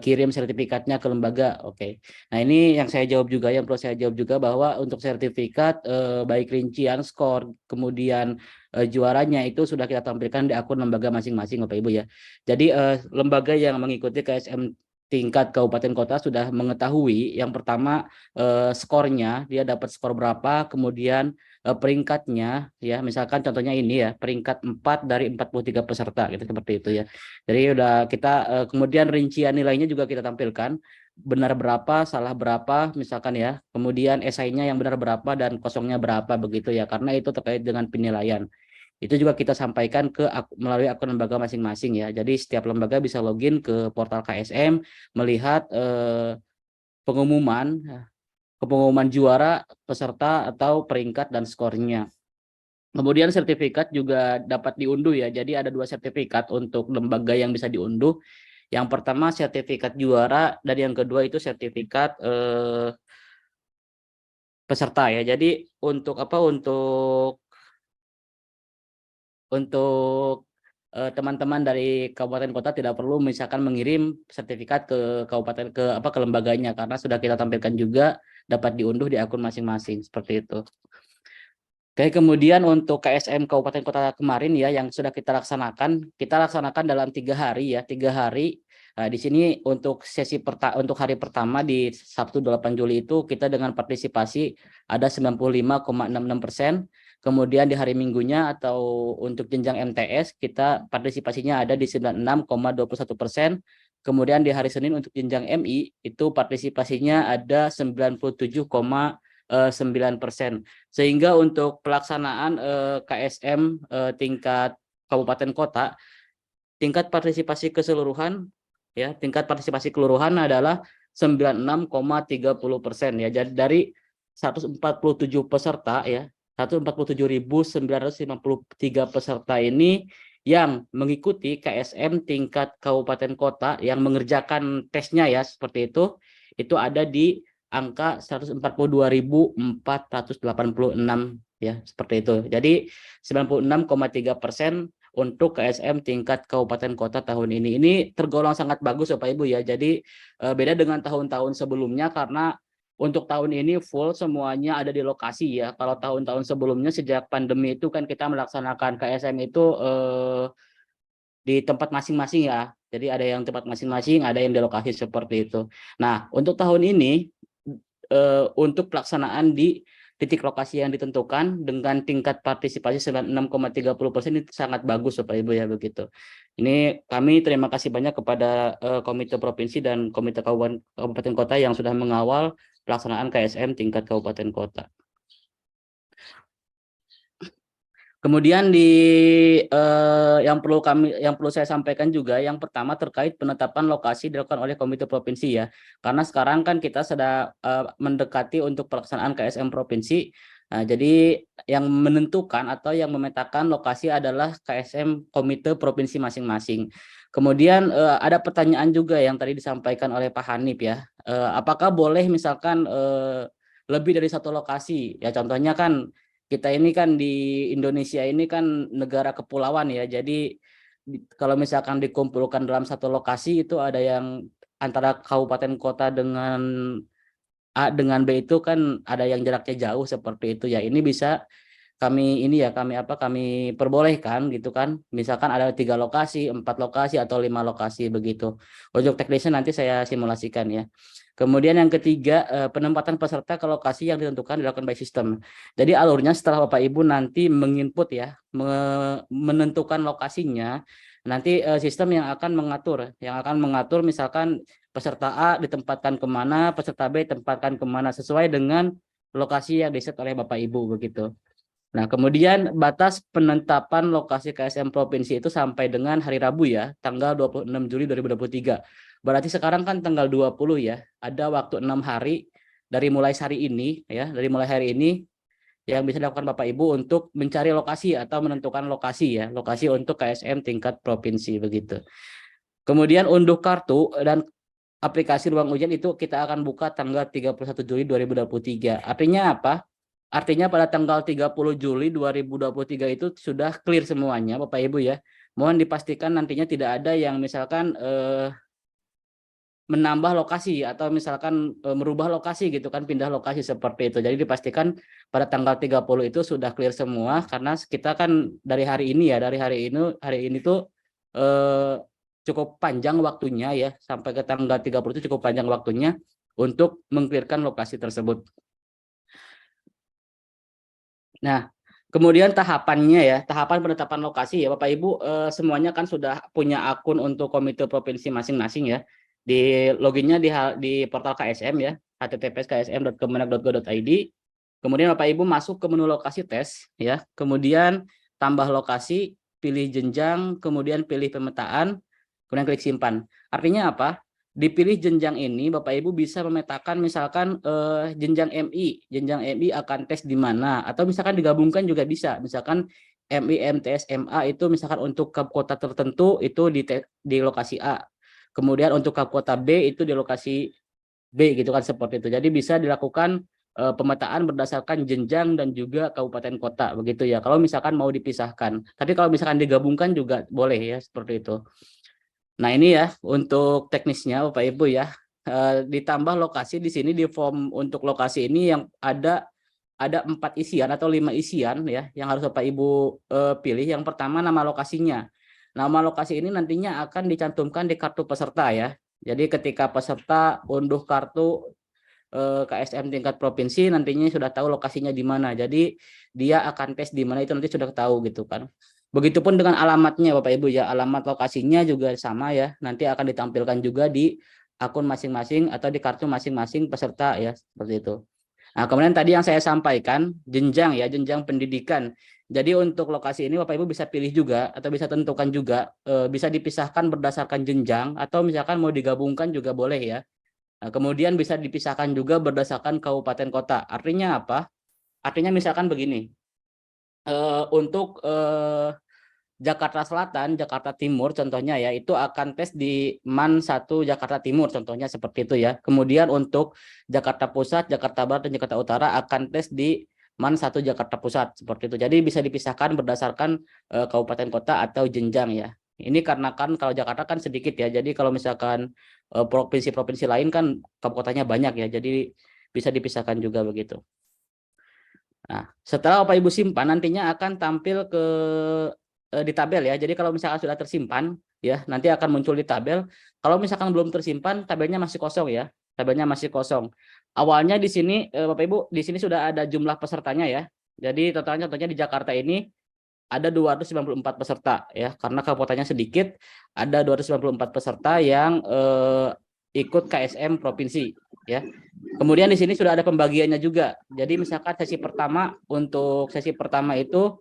kirim sertifikatnya ke lembaga? Oke. Nah ini yang saya jawab juga, yang perlu saya jawab juga, bahwa untuk sertifikat baik rincian skor, kemudian juaranya itu sudah kita tampilkan di akun lembaga masing-masing Bapak Ibu ya. Jadi lembaga yang mengikuti KSM tingkat kabupaten kota sudah mengetahui yang pertama skornya, dia dapat skor berapa, kemudian peringkatnya ya, misalkan contohnya ini ya, peringkat 4 dari 43 peserta gitu, seperti itu ya. Jadi udah kita kemudian rincian nilainya juga kita tampilkan, benar berapa, salah berapa misalkan ya, kemudian esainya yang benar berapa dan kosongnya berapa begitu ya, karena itu terkait dengan penilaian. Itu juga kita sampaikan melalui akun lembaga masing-masing ya. Jadi setiap lembaga bisa login ke portal KSM, melihat pengumuman juara, peserta, atau peringkat dan skornya. Kemudian sertifikat juga dapat diunduh ya. Jadi ada 2 sertifikat untuk lembaga yang bisa diunduh. Yang pertama sertifikat juara, dan yang kedua itu sertifikat peserta ya. Jadi untuk teman-teman dari kabupaten kota tidak perlu misalkan mengirim sertifikat ke kabupaten ke lembaganya, karena sudah kita tampilkan juga, dapat diunduh di akun masing-masing seperti itu. Oke, kemudian untuk KSM kabupaten kota kemarin ya yang sudah kita laksanakan dalam 3 hari ya, 3 hari. Nah, di sini untuk untuk hari pertama di Sabtu 8 Juli itu kita dengan partisipasi ada 95,66%. Kemudian di hari Minggunya atau untuk jenjang MTS kita partisipasinya ada di 96,21%. Kemudian di hari Senin untuk jenjang MI itu partisipasinya ada 97,9%. Sehingga untuk pelaksanaan KSM tingkat kabupaten kota, tingkat partisipasi keseluruhan ya, tingkat partisipasi keseluruhan adalah 96,30% ya. Jadi dari 147 peserta ya, 147.953 peserta ini yang mengikuti KSM tingkat kabupaten kota yang mengerjakan tesnya ya seperti itu ada di angka 142.486 ya seperti itu. Jadi 96,3% untuk KSM tingkat kabupaten kota tahun ini. Ini tergolong sangat bagus Bapak Ibu ya. Jadi beda dengan tahun-tahun sebelumnya, karena untuk tahun ini full semuanya ada di lokasi ya. Kalau tahun-tahun sebelumnya sejak pandemi itu kan kita melaksanakan KSM itu di tempat masing-masing ya. Jadi ada yang tempat masing-masing, ada yang di lokasi seperti itu. Nah, untuk tahun ini untuk pelaksanaan di titik lokasi yang ditentukan dengan tingkat partisipasi 96,30% itu sangat bagus Bapak Ibu ya begitu. Ini kami terima kasih banyak kepada Komite Provinsi dan Komite Kabupaten Kota yang sudah mengawal pelaksanaan KSM tingkat kabupaten kota. Kemudian yang perlu saya sampaikan juga, yang pertama terkait penetapan lokasi dilakukan oleh Komite Provinsi ya. Karena sekarang kan kita sudah mendekati untuk pelaksanaan KSM provinsi, Nah, jadi yang menentukan atau yang memetakan lokasi adalah KSM komite provinsi masing-masing. Kemudian ada pertanyaan juga yang tadi disampaikan oleh Pak Hanif ya. Apakah boleh misalkan lebih dari satu lokasi? Ya contohnya kan kita ini kan di Indonesia ini kan negara kepulauan ya. Jadi kalau misalkan dikumpulkan dalam satu lokasi itu ada yang antara kabupaten kota dengan A dengan B itu kan ada yang jaraknya jauh seperti itu ya. Ini bisa kami perbolehkan gitu kan. Misalkan ada 3 lokasi, 4 lokasi atau 5 lokasi begitu. Untuk teknisnya nanti saya simulasikan ya. Kemudian yang ketiga, penempatan peserta ke lokasi yang ditentukan dilakukan by system. Jadi alurnya setelah Bapak Ibu nanti menginput ya, menentukan lokasinya, nanti sistem yang akan mengatur misalkan peserta A ditempatkan kemana, peserta B ditempatkan kemana sesuai dengan lokasi yang diset oleh Bapak Ibu begitu. Nah, kemudian batas penetapan lokasi KSM provinsi itu sampai dengan hari Rabu ya, tanggal 26 Juli 2023. Berarti sekarang kan tanggal 20 ya, ada waktu 6 hari dari mulai hari ini ya, dari mulai hari ini yang bisa dilakukan Bapak Ibu untuk mencari lokasi atau menentukan lokasi ya, lokasi untuk KSM tingkat provinsi begitu. Kemudian unduh kartu dan aplikasi ruang ujian itu kita akan buka tanggal 31 Juli 2023. Artinya apa? Artinya pada tanggal 30 Juli 2023 itu sudah clear semuanya Bapak Ibu ya. Mohon dipastikan nantinya tidak ada yang misalkan menambah lokasi atau misalkan merubah lokasi gitu kan, pindah lokasi seperti itu. Jadi dipastikan pada tanggal 30 itu sudah clear semua karena kita kan dari hari ini ya, dari hari ini tuh cukup panjang waktunya ya, sampai ke tanggal 30 itu cukup panjang waktunya untuk mengklirkan lokasi tersebut. Nah, kemudian tahapannya ya, tahapan penetapan lokasi ya Bapak Ibu semuanya kan sudah punya akun untuk komite provinsi masing-masing ya. Di loginnya di portal KSM ya, https://ksm.kemenak.go.id. Kemudian Bapak Ibu masuk ke menu lokasi tes ya, kemudian tambah lokasi, pilih jenjang, kemudian pilih pemetaan, kemudian klik simpan. Artinya apa? Dipilih jenjang ini Bapak Ibu bisa memetakan misalkan jenjang MI akan tes di mana, atau misalkan digabungkan juga bisa. Misalkan MI, MTS, MA itu misalkan untuk kota tertentu itu di lokasi A. Kemudian untuk kota B itu di lokasi B gitu kan, seperti itu. Jadi bisa dilakukan pemetaan berdasarkan jenjang dan juga kabupaten kota begitu ya. Kalau misalkan mau dipisahkan. Tapi kalau misalkan digabungkan juga boleh ya, seperti itu. Nah, ini ya untuk teknisnya Bapak Ibu ya. Ditambah lokasi di sini di form untuk lokasi ini yang ada 4 isian atau 5 isian ya yang harus Bapak Ibu pilih. Yang pertama nama lokasinya. Nama lokasi ini nantinya akan dicantumkan di kartu peserta ya. Jadi ketika peserta unduh kartu KSM tingkat provinsi nantinya sudah tahu lokasinya di mana. Jadi dia akan tes di mana itu nanti sudah tahu gitu kan. Begitupun dengan alamatnya Bapak Ibu ya. Alamat lokasinya juga sama ya. Nanti akan ditampilkan juga di akun masing-masing atau di kartu masing-masing peserta ya, seperti itu. Nah, kemudian tadi yang saya sampaikan jenjang ya, jenjang pendidikan. Jadi untuk lokasi ini Bapak Ibu bisa pilih juga atau bisa tentukan juga bisa dipisahkan berdasarkan jenjang atau misalkan mau digabungkan juga boleh ya. Nah, kemudian bisa dipisahkan juga berdasarkan kabupaten kota. Artinya apa? Artinya misalkan begini, untuk Jakarta Selatan, Jakarta Timur contohnya ya, itu akan tes di MAN 1 Jakarta Timur contohnya seperti itu ya. Kemudian untuk Jakarta Pusat, Jakarta Barat, dan Jakarta Utara akan tes di MAN 1 Jakarta Pusat seperti itu. Jadi bisa dipisahkan berdasarkan kabupaten kota atau jenjang ya. Ini karena kan kalau Jakarta kan sedikit ya. Jadi kalau misalkan provinsi-provinsi lain kan kotanya banyak ya. Jadi bisa dipisahkan juga begitu. Nah, setelah Bapak Ibu simpan nantinya akan tampil di tabel ya. Jadi kalau misalkan sudah tersimpan ya, nanti akan muncul di tabel. Kalau misalkan belum tersimpan, tabelnya masih kosong ya. Tabelnya masih kosong. Awalnya di sini Bapak Ibu, di sini sudah ada jumlah pesertanya ya. Jadi totalnya contohnya di Jakarta ini ada 294 peserta ya, karena kabupatennya sedikit, ada 294 peserta yang ikut KSM provinsi ya. Kemudian di sini sudah ada pembagiannya juga. Jadi misalkan sesi pertama, untuk sesi pertama itu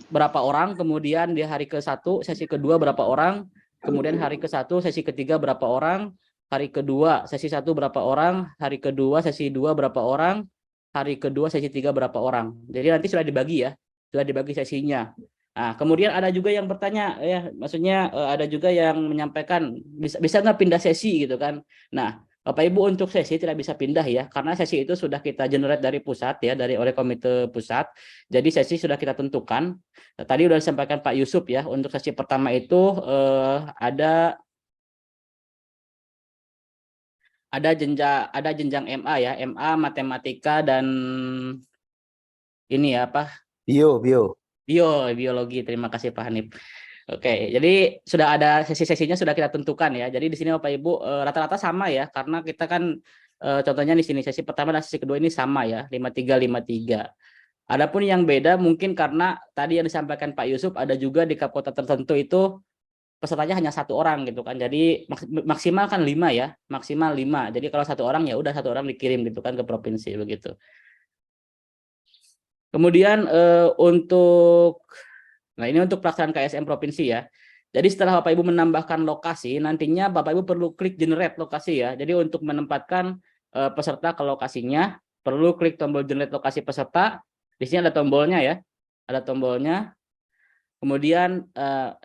berapa orang, kemudian di hari ke-1 sesi kedua berapa orang, kemudian hari ke-1 sesi ketiga berapa orang, hari kedua sesi 1 berapa orang, hari kedua sesi 2 berapa orang, hari kedua sesi 3 berapa orang. Jadi nanti sudah dibagi ya, sudah dibagi sesinya. Nah, kemudian ada juga yang bertanya ya, maksudnya ada juga yang menyampaikan bisa nggak pindah sesi gitu kan. Nah, Bapak Ibu untuk sesi tidak bisa pindah ya, karena sesi itu sudah kita generate dari pusat ya, oleh komite pusat. Jadi sesi sudah kita tentukan. Tadi sudah disampaikan Pak Yusuf ya, untuk sesi pertama itu ada jenjang MA ya, MA matematika dan ini ya apa? Biologi. Terima kasih Pak Hanif. Oke, jadi sudah ada sesi-sesinya sudah kita tentukan ya. Jadi di sini Bapak Ibu rata-rata sama ya, karena kita kan contohnya di sini sesi pertama dan sesi kedua ini sama ya, 53. Adapun yang beda mungkin karena tadi yang disampaikan Pak Yusuf, ada juga di kota tertentu itu pesertanya hanya 1 orang gitu kan. Jadi maksimal kan 5 ya, maksimal 5. Jadi kalau 1 orang ya udah 1 orang dikirim gitu kan ke provinsi begitu. Kemudian nah ini untuk pelaksanaan KSM provinsi ya. Jadi setelah Bapak Ibu menambahkan lokasi, nantinya Bapak Ibu perlu klik generate lokasi ya. Jadi untuk menempatkan peserta ke lokasinya, perlu klik tombol generate lokasi peserta. Di sini ada tombolnya ya, ada tombolnya. Kemudian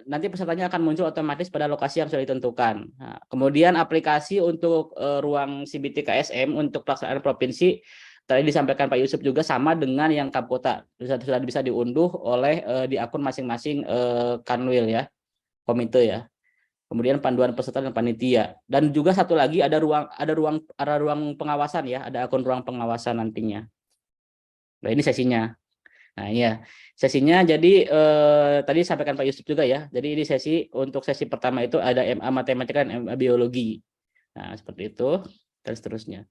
nanti pesertanya akan muncul otomatis pada lokasi yang sudah ditentukan. Nah, kemudian aplikasi untuk ruang CBT KSM untuk pelaksanaan provinsi tadi disampaikan Pak Yusuf juga sama dengan yang Kapkota, sudah bisa diunduh oleh di akun masing-masing Kanwil ya, komite ya. Kemudian panduan peserta dan panitia. Dan juga satu lagi ada ruang pengawasan ya, ada akun ruang pengawasan nantinya. Nah, ini sesinya. Nah, iya. Sesinya jadi tadi disampaikan Pak Yusuf juga ya. Jadi ini sesi untuk sesi pertama itu ada MA matematika dan MA biologi. Nah, seperti itu dan seterusnya.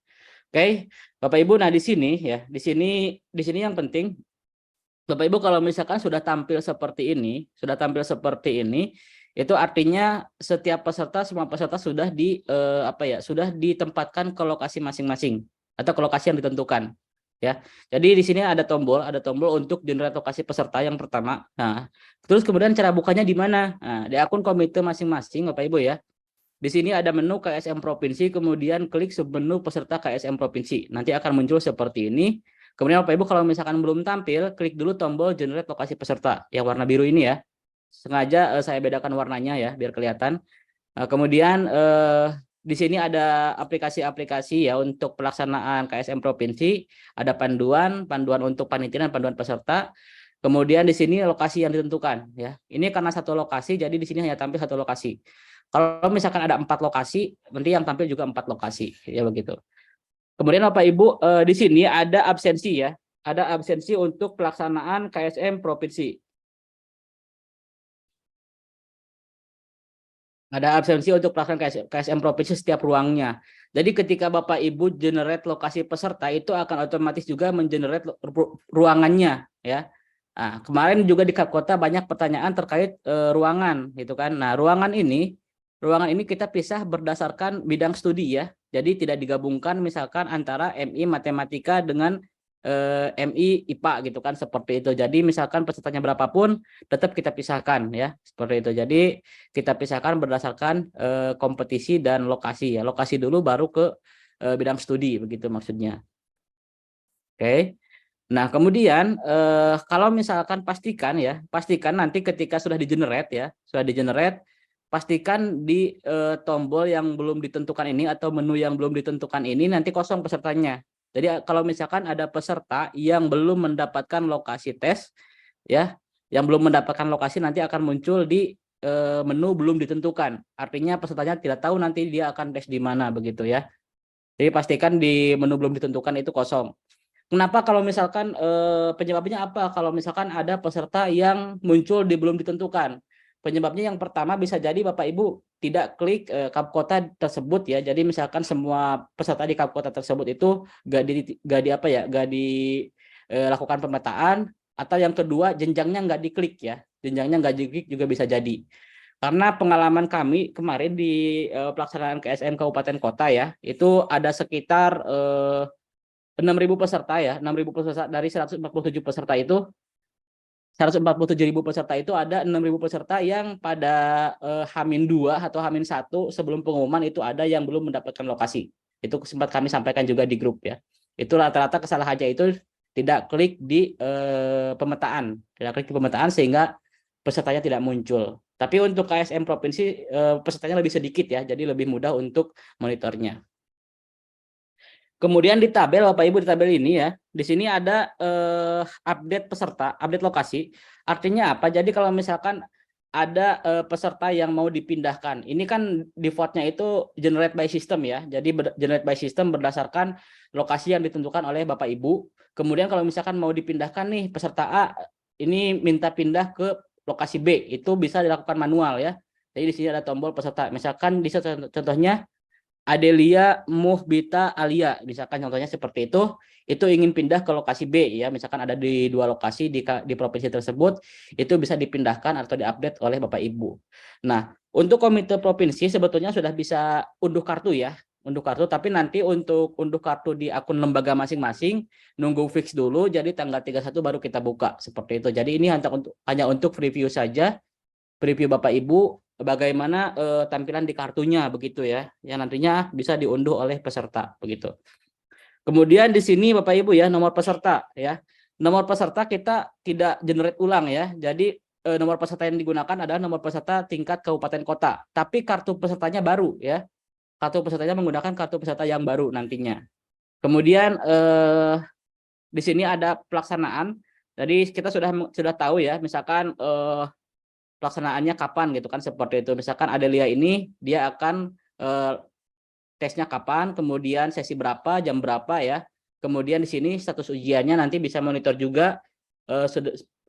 Oke, Bapak Ibu, nah di sini ya, di sini yang penting Bapak Ibu kalau misalkan sudah tampil seperti ini, itu artinya setiap peserta, semua peserta sudah sudah ditempatkan ke lokasi masing-masing atau ke lokasi yang ditentukan. Ya, jadi di sini ada tombol untuk generate lokasi peserta yang pertama. Nah, terus kemudian cara bukanya di mana? Nah, di akun komite masing-masing, Bapak Ibu ya. Di sini ada menu KSM provinsi, kemudian klik submenu peserta KSM provinsi. Nanti akan muncul seperti ini. Kemudian Bapak Ibu kalau misalkan belum tampil, klik dulu tombol generate lokasi peserta yang warna biru ini ya. Sengaja saya bedakan warnanya ya biar kelihatan. Kemudian di sini ada aplikasi-aplikasi ya untuk pelaksanaan KSM provinsi, ada panduan untuk panitia dan panduan peserta. Kemudian di sini lokasi yang ditentukan ya. Ini karena satu lokasi, jadi di sini hanya tampil satu lokasi. Kalau misalkan ada 4 lokasi, nanti yang tampil juga 4 lokasi ya begitu. Kemudian Bapak Ibu di sini ada absensi ya, ada absensi untuk pelaksanaan KSM provinsi. Ada absensi untuk pelaksanaan KSM provinsi setiap ruangnya. Jadi ketika Bapak Ibu generate lokasi peserta itu akan otomatis juga mengenerate ruangannya ya. Nah, kemarin juga di Kapkota banyak pertanyaan terkait ruangan gitu kan. Nah, ruangan ini kita pisah berdasarkan bidang studi ya. Jadi tidak digabungkan misalkan antara MI matematika dengan MI IPA gitu kan, seperti itu. Jadi misalkan pesertanya berapapun tetap kita pisahkan ya, seperti itu. Jadi kita pisahkan berdasarkan kompetisi dan lokasi ya. Lokasi dulu baru ke bidang studi begitu maksudnya. Oke. Nah, kemudian kalau misalkan pastikan nanti ketika sudah di-generate ya, pastikan di tombol yang belum ditentukan ini atau menu yang belum ditentukan ini nanti kosong pesertanya. Jadi kalau misalkan ada peserta yang belum mendapatkan lokasi tes ya, yang belum mendapatkan lokasi nanti akan muncul di menu belum ditentukan. Artinya pesertanya tidak tahu nanti dia akan tes di mana begitu ya. Jadi pastikan di menu belum ditentukan itu kosong. Kenapa kalau misalkan penyebabnya apa? Kalau misalkan ada peserta yang muncul di belum ditentukan. Penyebabnya yang pertama bisa jadi Bapak Ibu tidak klik Kapkota tersebut ya. Jadi misalkan semua peserta di Kapkota tersebut itu gak dilakukan pemetaan, atau yang kedua jenjangnya nggak diklik ya. Jenjangnya nggak diklik juga bisa jadi. Karena pengalaman kami kemarin di pelaksanaan KSM Kabupaten Kota ya, itu ada sekitar 6.000 peserta ya, 6.000 peserta dari 147 peserta itu. 147.000 peserta itu ada 6.000 peserta yang pada H-2 atau H-1 sebelum pengumuman itu ada yang belum mendapatkan lokasi. Itu sempat kami sampaikan juga di grup ya. Itu rata-rata kesalahannya itu tidak klik di pemetaan, sehingga pesertanya tidak muncul. Tapi untuk KSM provinsi pesertanya lebih sedikit ya, jadi lebih mudah untuk monitornya. Kemudian di tabel Bapak Ibu, di tabel ini ya, di sini ada update peserta, update lokasi. Artinya apa? Jadi kalau misalkan ada peserta yang mau dipindahkan, ini kan defaultnya itu generate by system ya. Jadi generate by system berdasarkan lokasi yang ditentukan oleh Bapak Ibu. Kemudian kalau misalkan mau dipindahkan nih peserta A, ini minta pindah ke lokasi B, itu bisa dilakukan manual ya. Jadi di sini ada tombol peserta. Misalkan di contohnya Adelia Muhbita Alia, misalkan contohnya seperti itu ingin pindah ke lokasi B ya, misalkan ada di 2 lokasi di provinsi tersebut, itu bisa dipindahkan atau diupdate oleh Bapak Ibu. Nah, untuk komite provinsi sebetulnya sudah bisa unduh kartu ya, tapi nanti untuk unduh kartu di akun lembaga masing-masing nunggu fix dulu, jadi tanggal 31 baru kita buka seperti itu. Jadi ini hanya untuk preview saja, preview Bapak Ibu bagaimana tampilan di kartunya begitu ya, yang nantinya bisa diunduh oleh peserta begitu. Kemudian di sini Bapak Ibu ya, nomor peserta ya. Nomor peserta kita tidak generate ulang ya. Jadi nomor peserta yang digunakan adalah nomor peserta tingkat kabupaten kota, tapi kartu pesertanya baru ya. Kartu pesertanya menggunakan kartu peserta yang baru nantinya. Kemudian di sini ada pelaksanaan. Jadi kita sudah tahu ya, misalkan pelaksanaannya kapan gitu kan, seperti itu. Misalkan Adelia ini dia akan tesnya kapan, kemudian sesi berapa, jam berapa ya. Kemudian di sini status ujiannya nanti bisa monitor juga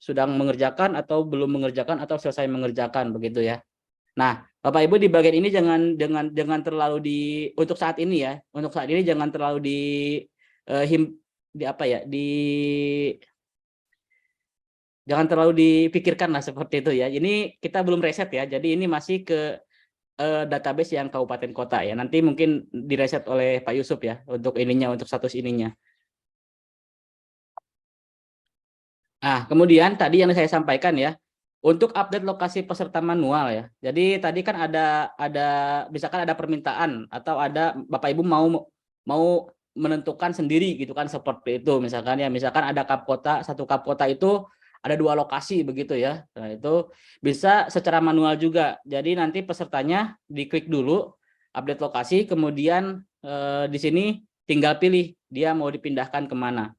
sedang mengerjakan atau belum mengerjakan atau selesai mengerjakan begitu ya. Nah, Bapak Ibu di bagian ini jangan terlalu untuk saat ini ya. Untuk saat ini jangan terlalu jangan terlalu dipikirkan lah seperti itu ya. Ini kita belum reset ya. Jadi ini masih ke database yang kabupaten kota ya. Nanti mungkin direset oleh Pak Yusuf ya untuk status ininya. Nah, kemudian tadi yang saya sampaikan ya, untuk update lokasi peserta manual ya. Jadi tadi kan ada misalkan ada permintaan atau ada Bapak Ibu mau menentukan sendiri gitu kan, seperti itu misalkan ya. Misalkan ada satu kap kota itu ada 2 lokasi begitu ya. Nah, itu bisa secara manual juga. Jadi nanti pesertanya diklik dulu update lokasi, kemudian di sini tinggal pilih dia mau dipindahkan kemana.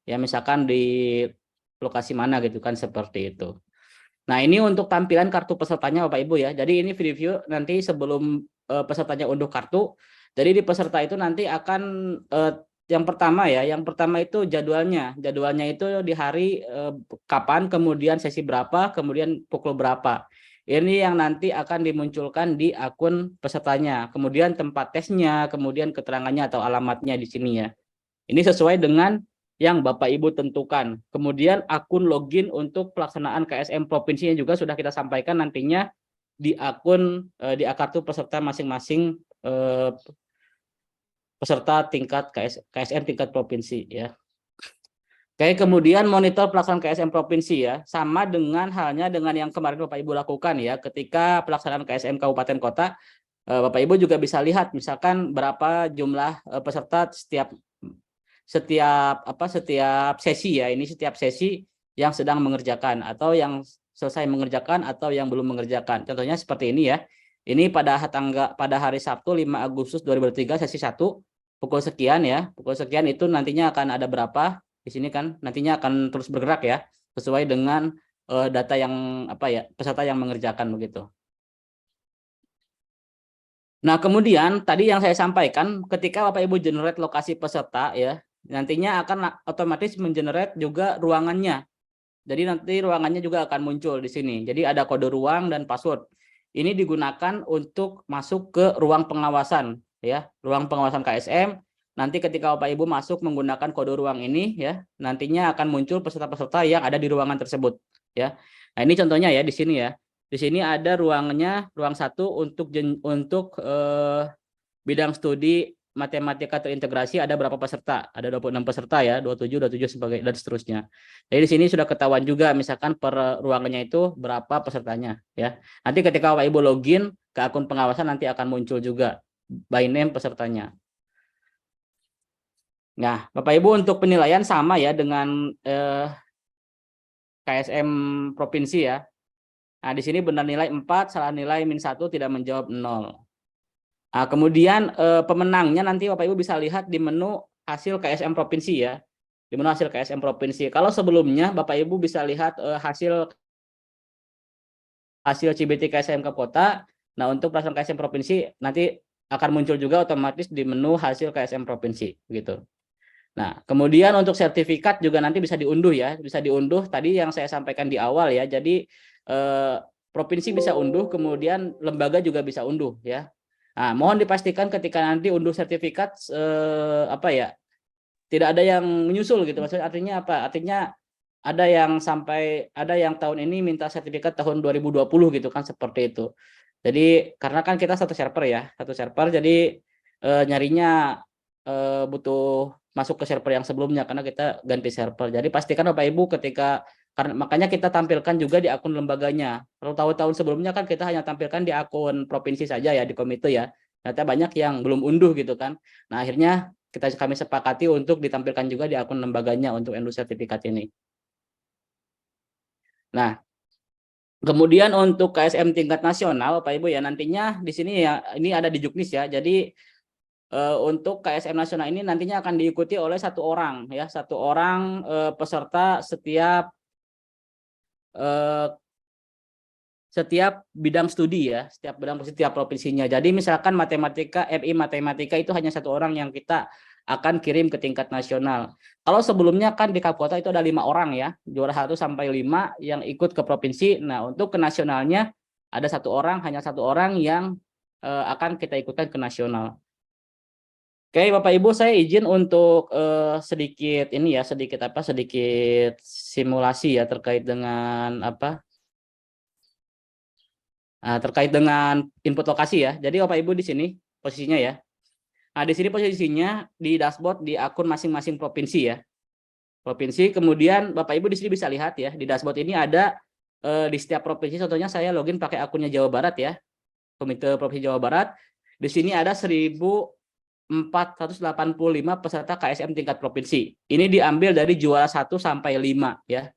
Ya misalkan di lokasi mana gitu kan, seperti itu. Nah, ini untuk tampilan kartu pesertanya Bapak Ibu ya. Jadi ini preview nanti sebelum pesertanya unduh kartu. Jadi di peserta itu nanti akan yang pertama itu jadwalnya itu di hari kapan, kemudian sesi berapa, kemudian pukul berapa. Ini yang nanti akan dimunculkan di akun pesertanya, kemudian tempat tesnya, kemudian keterangannya atau alamatnya di sini ya. Ini sesuai dengan yang Bapak Ibu tentukan. Kemudian akun login untuk pelaksanaan KSM provinsinya juga sudah kita sampaikan nantinya di akun di kartu peserta masing-masing peserta tingkat KSM tingkat provinsi ya. Oke, kemudian monitor pelaksanaan KSM provinsi ya, sama halnya dengan yang kemarin Bapak Ibu lakukan ya, ketika pelaksanaan KSM kabupaten kota, Bapak Ibu juga bisa lihat misalkan berapa jumlah peserta setiap sesi ya. Ini setiap sesi yang sedang mengerjakan atau yang selesai mengerjakan atau yang belum mengerjakan. Contohnya seperti ini ya. Ini pada hari Sabtu 5 Agustus 2023 sesi 1 pukul sekian ya. Pukul sekian itu nantinya akan ada berapa? Di sini kan nantinya akan terus bergerak ya, sesuai dengan data yang peserta yang mengerjakan begitu. Nah, kemudian tadi yang saya sampaikan, ketika Bapak Ibu generate lokasi peserta ya, nantinya akan otomatis mengenerate juga ruangannya. Jadi nanti ruangannya juga akan muncul di sini. Jadi ada kode ruang dan password. Ini digunakan untuk masuk ke ruang pengawasan ya, ruang pengawasan KSM. Nanti ketika Bapak Ibu masuk menggunakan kode ruang ini ya, nantinya akan muncul peserta-peserta yang ada di ruangan tersebut ya. Nah, ini contohnya ya di sini ya. Di sini ada ruangannya, ruang 1 untuk bidang studi matematika terintegrasi ada berapa peserta? Ada 26 peserta ya, 27 sebagai dan seterusnya. Jadi di sini sudah ketahuan juga misalkan per ruangannya itu berapa pesertanya ya. Nanti ketika Bapak Ibu login ke akun pengawasan nanti akan muncul juga by name pesertanya. Nah, Bapak Ibu untuk penilaian sama ya dengan KSM provinsi ya. Nah, di sini benar nilai 4, salah nilai -1, tidak menjawab 0. Nah, kemudian pemenangnya nanti Bapak Ibu bisa lihat di menu hasil KSM provinsi ya. Di menu hasil KSM provinsi. Kalau sebelumnya Bapak Ibu bisa lihat hasil CBT KSM ke kota. Nah, untuk pelaksanaan KSM provinsi nanti akan muncul juga otomatis di menu hasil KSM provinsi gitu. Nah, kemudian untuk sertifikat juga nanti bisa diunduh ya, bisa diunduh tadi yang saya sampaikan di awal ya. Jadi provinsi bisa unduh, kemudian lembaga juga bisa unduh ya. Nah, mohon dipastikan ketika nanti unduh sertifikat apa ya, tidak ada yang menyusul gitu. Maksudnya artinya apa? Artinya ada yang tahun ini minta sertifikat tahun 2020 gitu kan, seperti itu. Jadi karena kan kita satu server ya, jadi nyarinya butuh masuk ke server yang sebelumnya karena kita ganti server. Jadi pastikan Bapak Ibu karena makanya kita tampilkan juga di akun lembaganya. Kalau tahun-tahun sebelumnya kan kita hanya tampilkan di akun provinsi saja ya, di komite ya. Ternyata banyak yang belum unduh gitu kan. Nah, akhirnya kami sepakati untuk ditampilkan juga di akun lembaganya untuk unduh sertifikat ini. Nah, kemudian untuk KSM tingkat nasional, Bapak Ibu ya, nantinya di sini ya, ini ada di Juknis ya. Jadi untuk KSM nasional ini nantinya akan diikuti oleh 1 orang ya, 1 orang peserta setiap bidang studi ya, setiap provinsinya. Jadi misalkan MI matematika itu hanya 1 orang yang kita akan kirim ke tingkat nasional. Kalau sebelumnya kan di Kapkota itu ada 5 orang ya, juara 1 sampai 5 yang ikut ke provinsi. Nah, untuk ke nasionalnya ada 1 orang, hanya 1 orang yang akan kita ikutkan ke nasional. Oke, Bapak Ibu, saya izin untuk sedikit simulasi ya terkait dengan terkait dengan input lokasi ya. Jadi Bapak Ibu di sini posisinya ya. Nah, di sini posisinya di dashboard di akun masing-masing provinsi ya. Provinsi, kemudian Bapak Ibu di sini bisa lihat ya, di dashboard ini ada di setiap provinsi, contohnya saya login pakai akunnya Jawa Barat ya. Komite Provinsi Jawa Barat. Di sini ada 1.485 peserta KSM tingkat provinsi. Ini diambil dari juara 1 sampai 5 ya.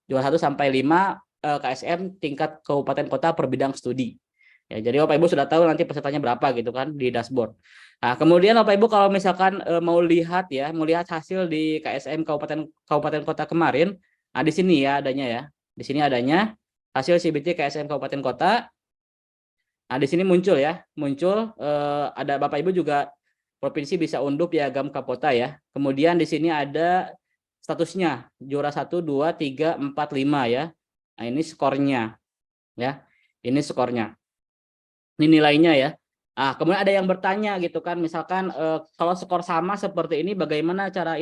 Juara 1 sampai 5 KSM tingkat kabupaten kota per bidang studi. Ya, jadi Bapak Ibu sudah tahu nanti pesertanya berapa gitu kan di dashboard. Nah, kemudian Bapak Ibu kalau misalkan mau lihat hasil di KSM kabupaten kota kemarin, nah di sini ya adanya ya. Di sini adanya hasil CBT KSM kabupaten kota. Nah, di sini muncul ada Bapak Ibu juga provinsi bisa unduh piagam Kapota ya. Kemudian di sini ada statusnya juara 1, 2, 3, 4, 5 ya. Nah, ini skornya ya. Ini skornya. Ini nilainya ya. Ah, kemudian ada yang bertanya gitu kan, misalkan kalau skor sama seperti ini bagaimana cara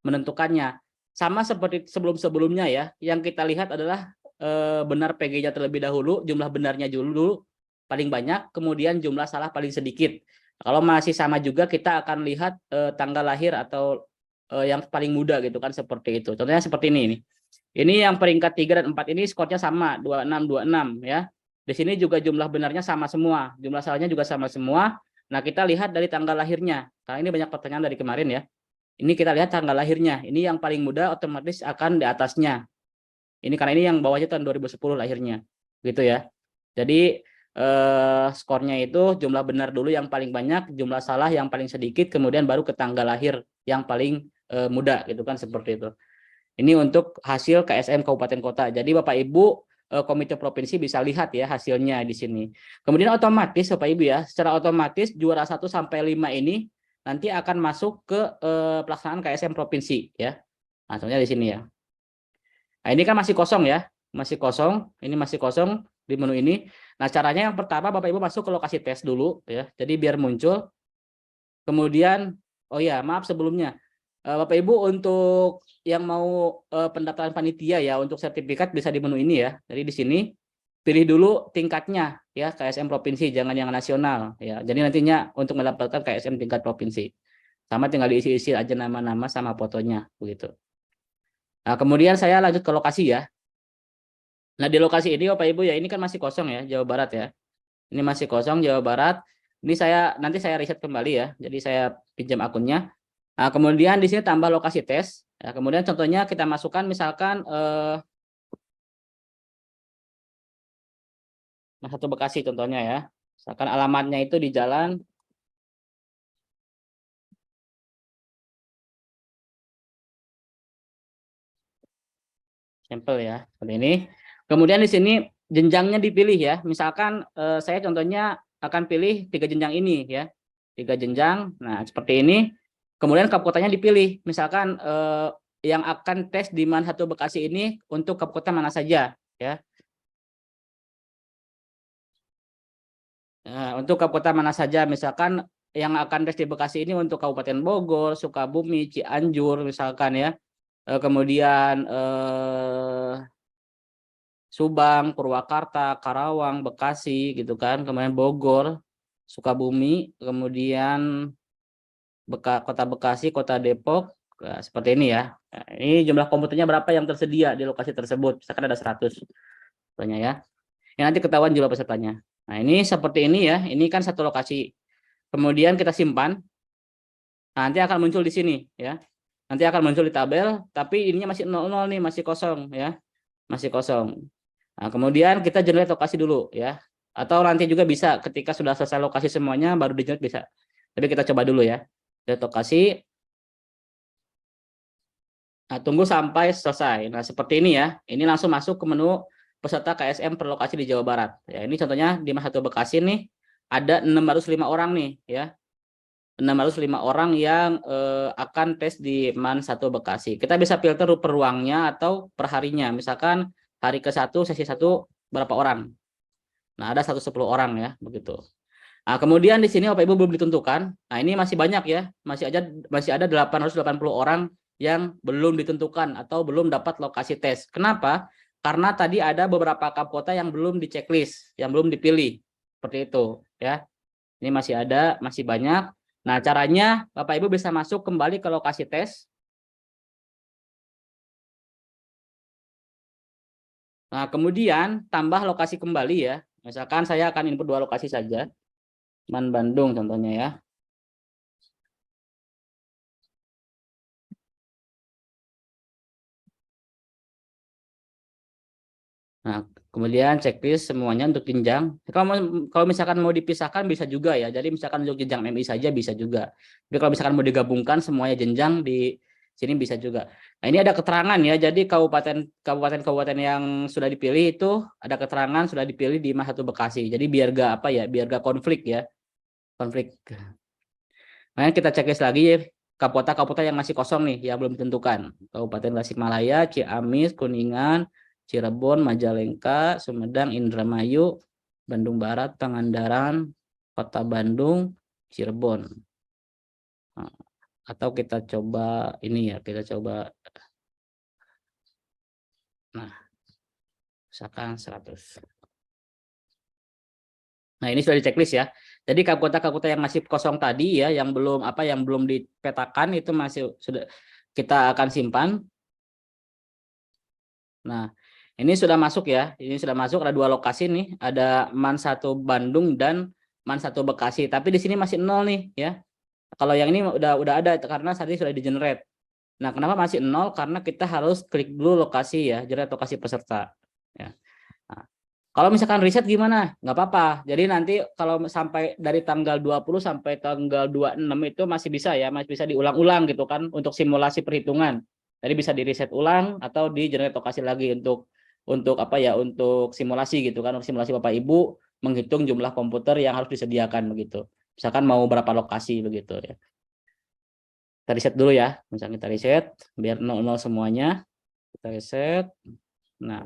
menentukannya? Sama seperti sebelum-sebelumnya ya. Yang kita lihat adalah benar PG-nya terlebih dahulu, jumlah benarnya dulu paling banyak, kemudian jumlah salah paling sedikit. Kalau masih sama juga kita akan lihat tanggal lahir atau yang paling muda gitu kan, seperti itu. Contohnya seperti ini. Ini yang peringkat 3 dan 4 ini skornya sama, 26 ya. Di sini juga jumlah benarnya sama semua, jumlah salahnya juga sama semua. Nah, kita lihat dari tanggal lahirnya. Karena ini banyak pertanyaan dari kemarin ya. Ini kita lihat tanggal lahirnya. Ini yang paling muda otomatis akan di atasnya. Ini karena ini yang bawahnya tahun 2010 lahirnya. Gitu ya. Jadi skornya itu jumlah benar dulu yang paling banyak, jumlah salah yang paling sedikit, kemudian baru ke tanggal lahir yang paling muda gitu kan, seperti itu. Ini untuk hasil KSM kabupaten kota. Jadi Bapak Ibu komite provinsi bisa lihat ya hasilnya di sini. Kemudian otomatis Bapak Ibu ya, secara otomatis juara 1 sampai 5 ini nanti akan masuk ke pelaksanaan KSM provinsi ya. Nah, contohnya di sini ya. Nah, ini kan masih kosong ya. Masih kosong, ini masih kosong di menu ini. Nah, caranya yang pertama Bapak Ibu masuk ke lokasi tes dulu ya. Jadi biar muncul. Kemudian oh ya, maaf sebelumnya. Bapak Ibu untuk yang mau pendaftaran panitia ya untuk sertifikat bisa di menu ini ya. Jadi di sini pilih dulu tingkatnya ya, KSM provinsi, jangan yang nasional ya. Jadi nantinya untuk mendapatkan KSM tingkat provinsi. Sama tinggal diisi-isi aja nama-nama sama fotonya begitu. Nah, kemudian saya lanjut ke lokasi ya. Nah, di lokasi ini Bapak Ibu ya, ini kan masih kosong ya, Jawa Barat ya. Ini masih kosong Jawa Barat. Ini nanti saya riset kembali ya. Jadi saya pinjam akunnya. Nah, kemudian di sini tambah lokasi tes. Ya, kemudian contohnya kita masukkan misalkan satu Bekasi contohnya ya. Misalkan alamatnya itu di jalan sampel ya, seperti ini. Kemudian di sini jenjangnya dipilih ya. Misalkan saya contohnya akan pilih 3 jenjang ini ya. 3 jenjang. Nah, seperti ini. Kemudian kabupatennya dipilih. Misalkan yang akan tes di MAN 1 Bekasi ini untuk kabupaten mana saja ya. Nah, untuk kabupaten mana saja, misalkan yang akan tes di Bekasi ini untuk Kabupaten Bogor, Sukabumi, Cianjur misalkan ya. Kemudian Subang, Purwakarta, Karawang, Bekasi gitu kan, kemudian Bogor, Sukabumi, kemudian Kota Bekasi, Kota Depok, nah, seperti ini ya. Nah, ini jumlah komputernya berapa yang tersedia di lokasi tersebut, misalkan ada 100 contohnya ya. Yang nanti ketahuan jumlah pesertanya. Nah, ini seperti ini ya, ini kan satu lokasi. Kemudian kita simpan, nah, nanti akan muncul di sini ya. Nanti akan muncul di tabel, tapi ininya masih 00 nih, masih kosong ya. Masih kosong. Nah, kemudian kita generate lokasi dulu ya. Atau nanti juga bisa ketika sudah selesai lokasi semuanya baru di generate bisa. Tapi kita coba dulu ya. Generate lokasi. Nah, tunggu sampai selesai. Nah, seperti ini ya. Ini langsung masuk ke menu peserta KSM per lokasi di Jawa Barat. Ya, ini contohnya di MAN 1 Bekasi nih ada 605 orang nih ya. 605 orang yang akan tes di MAN 1 Bekasi. Kita bisa filter per ruangnya atau per harinya. Misalkan hari ke-1 sesi 1 berapa orang. Nah, ada 110 orang ya, begitu. Nah, kemudian di sini Bapak Ibu belum ditentukan. Nah, ini masih banyak ya. Masih ada 880 orang yang belum ditentukan atau belum dapat lokasi tes. Kenapa? Karena tadi ada beberapa kabupaten yang belum di checklist, yang belum dipilih. Seperti itu ya. Ini masih ada, masih banyak. Nah, caranya Bapak Ibu bisa masuk kembali ke lokasi tes. Nah, kemudian tambah lokasi kembali ya. Misalkan saya akan input 2 lokasi saja. MAN Bandung contohnya ya. Nah, kemudian checklist semuanya untuk jenjang. Kalau misalkan mau dipisahkan bisa juga ya. Jadi misalkan untuk jenjang MI saja bisa juga. Tapi kalau misalkan mau digabungkan semuanya jenjang di sini bisa juga. Nah, ini ada keterangan ya. Jadi kabupaten yang sudah dipilih itu ada keterangan sudah dipilih di MAN 1 Bekasi. Jadi biar gak biar gak konflik ya. Konflik. Nah, kita checklist lagi ya. Kabupaten yang masih kosong nih, yang belum ditentukan. Kabupaten Tasikmalaya, Ciamis, Kuningan, Cirebon, Majalengka, Sumedang, Indramayu, Bandung Barat, Pangandaran, Kota Bandung, Cirebon. Nah, atau kita coba ini ya, kita coba. Nah, misalkan 100. Nah, ini sudah di checklist ya. Jadi kabupaten yang masih kosong tadi ya, yang belum dipetakan itu masih sudah kita akan simpan. Nah, ini sudah masuk ya. Ini sudah masuk, ada 2 lokasi nih, ada MAN 1 Bandung dan MAN 1 Bekasi. Tapi di sini masih 0 nih ya. Kalau yang ini udah ada karena saat ini sudah di-generate. Nah, kenapa masih 0? Karena kita harus klik dulu lokasi ya, generate lokasi peserta ya. Nah, kalau misalkan riset gimana? Nggak apa-apa. Jadi nanti kalau sampai dari tanggal 20 sampai tanggal 26 itu masih bisa ya, masih bisa diulang-ulang gitu kan untuk simulasi perhitungan. Jadi bisa di reset ulang atau di generate lokasi lagi untuk untuk simulasi gitu kan, untuk simulasi Bapak Ibu menghitung jumlah komputer yang harus disediakan begitu. Misalkan mau berapa lokasi begitu ya. Kita reset dulu ya. Misalnya kita reset biar 00 semuanya. Kita reset. Nah,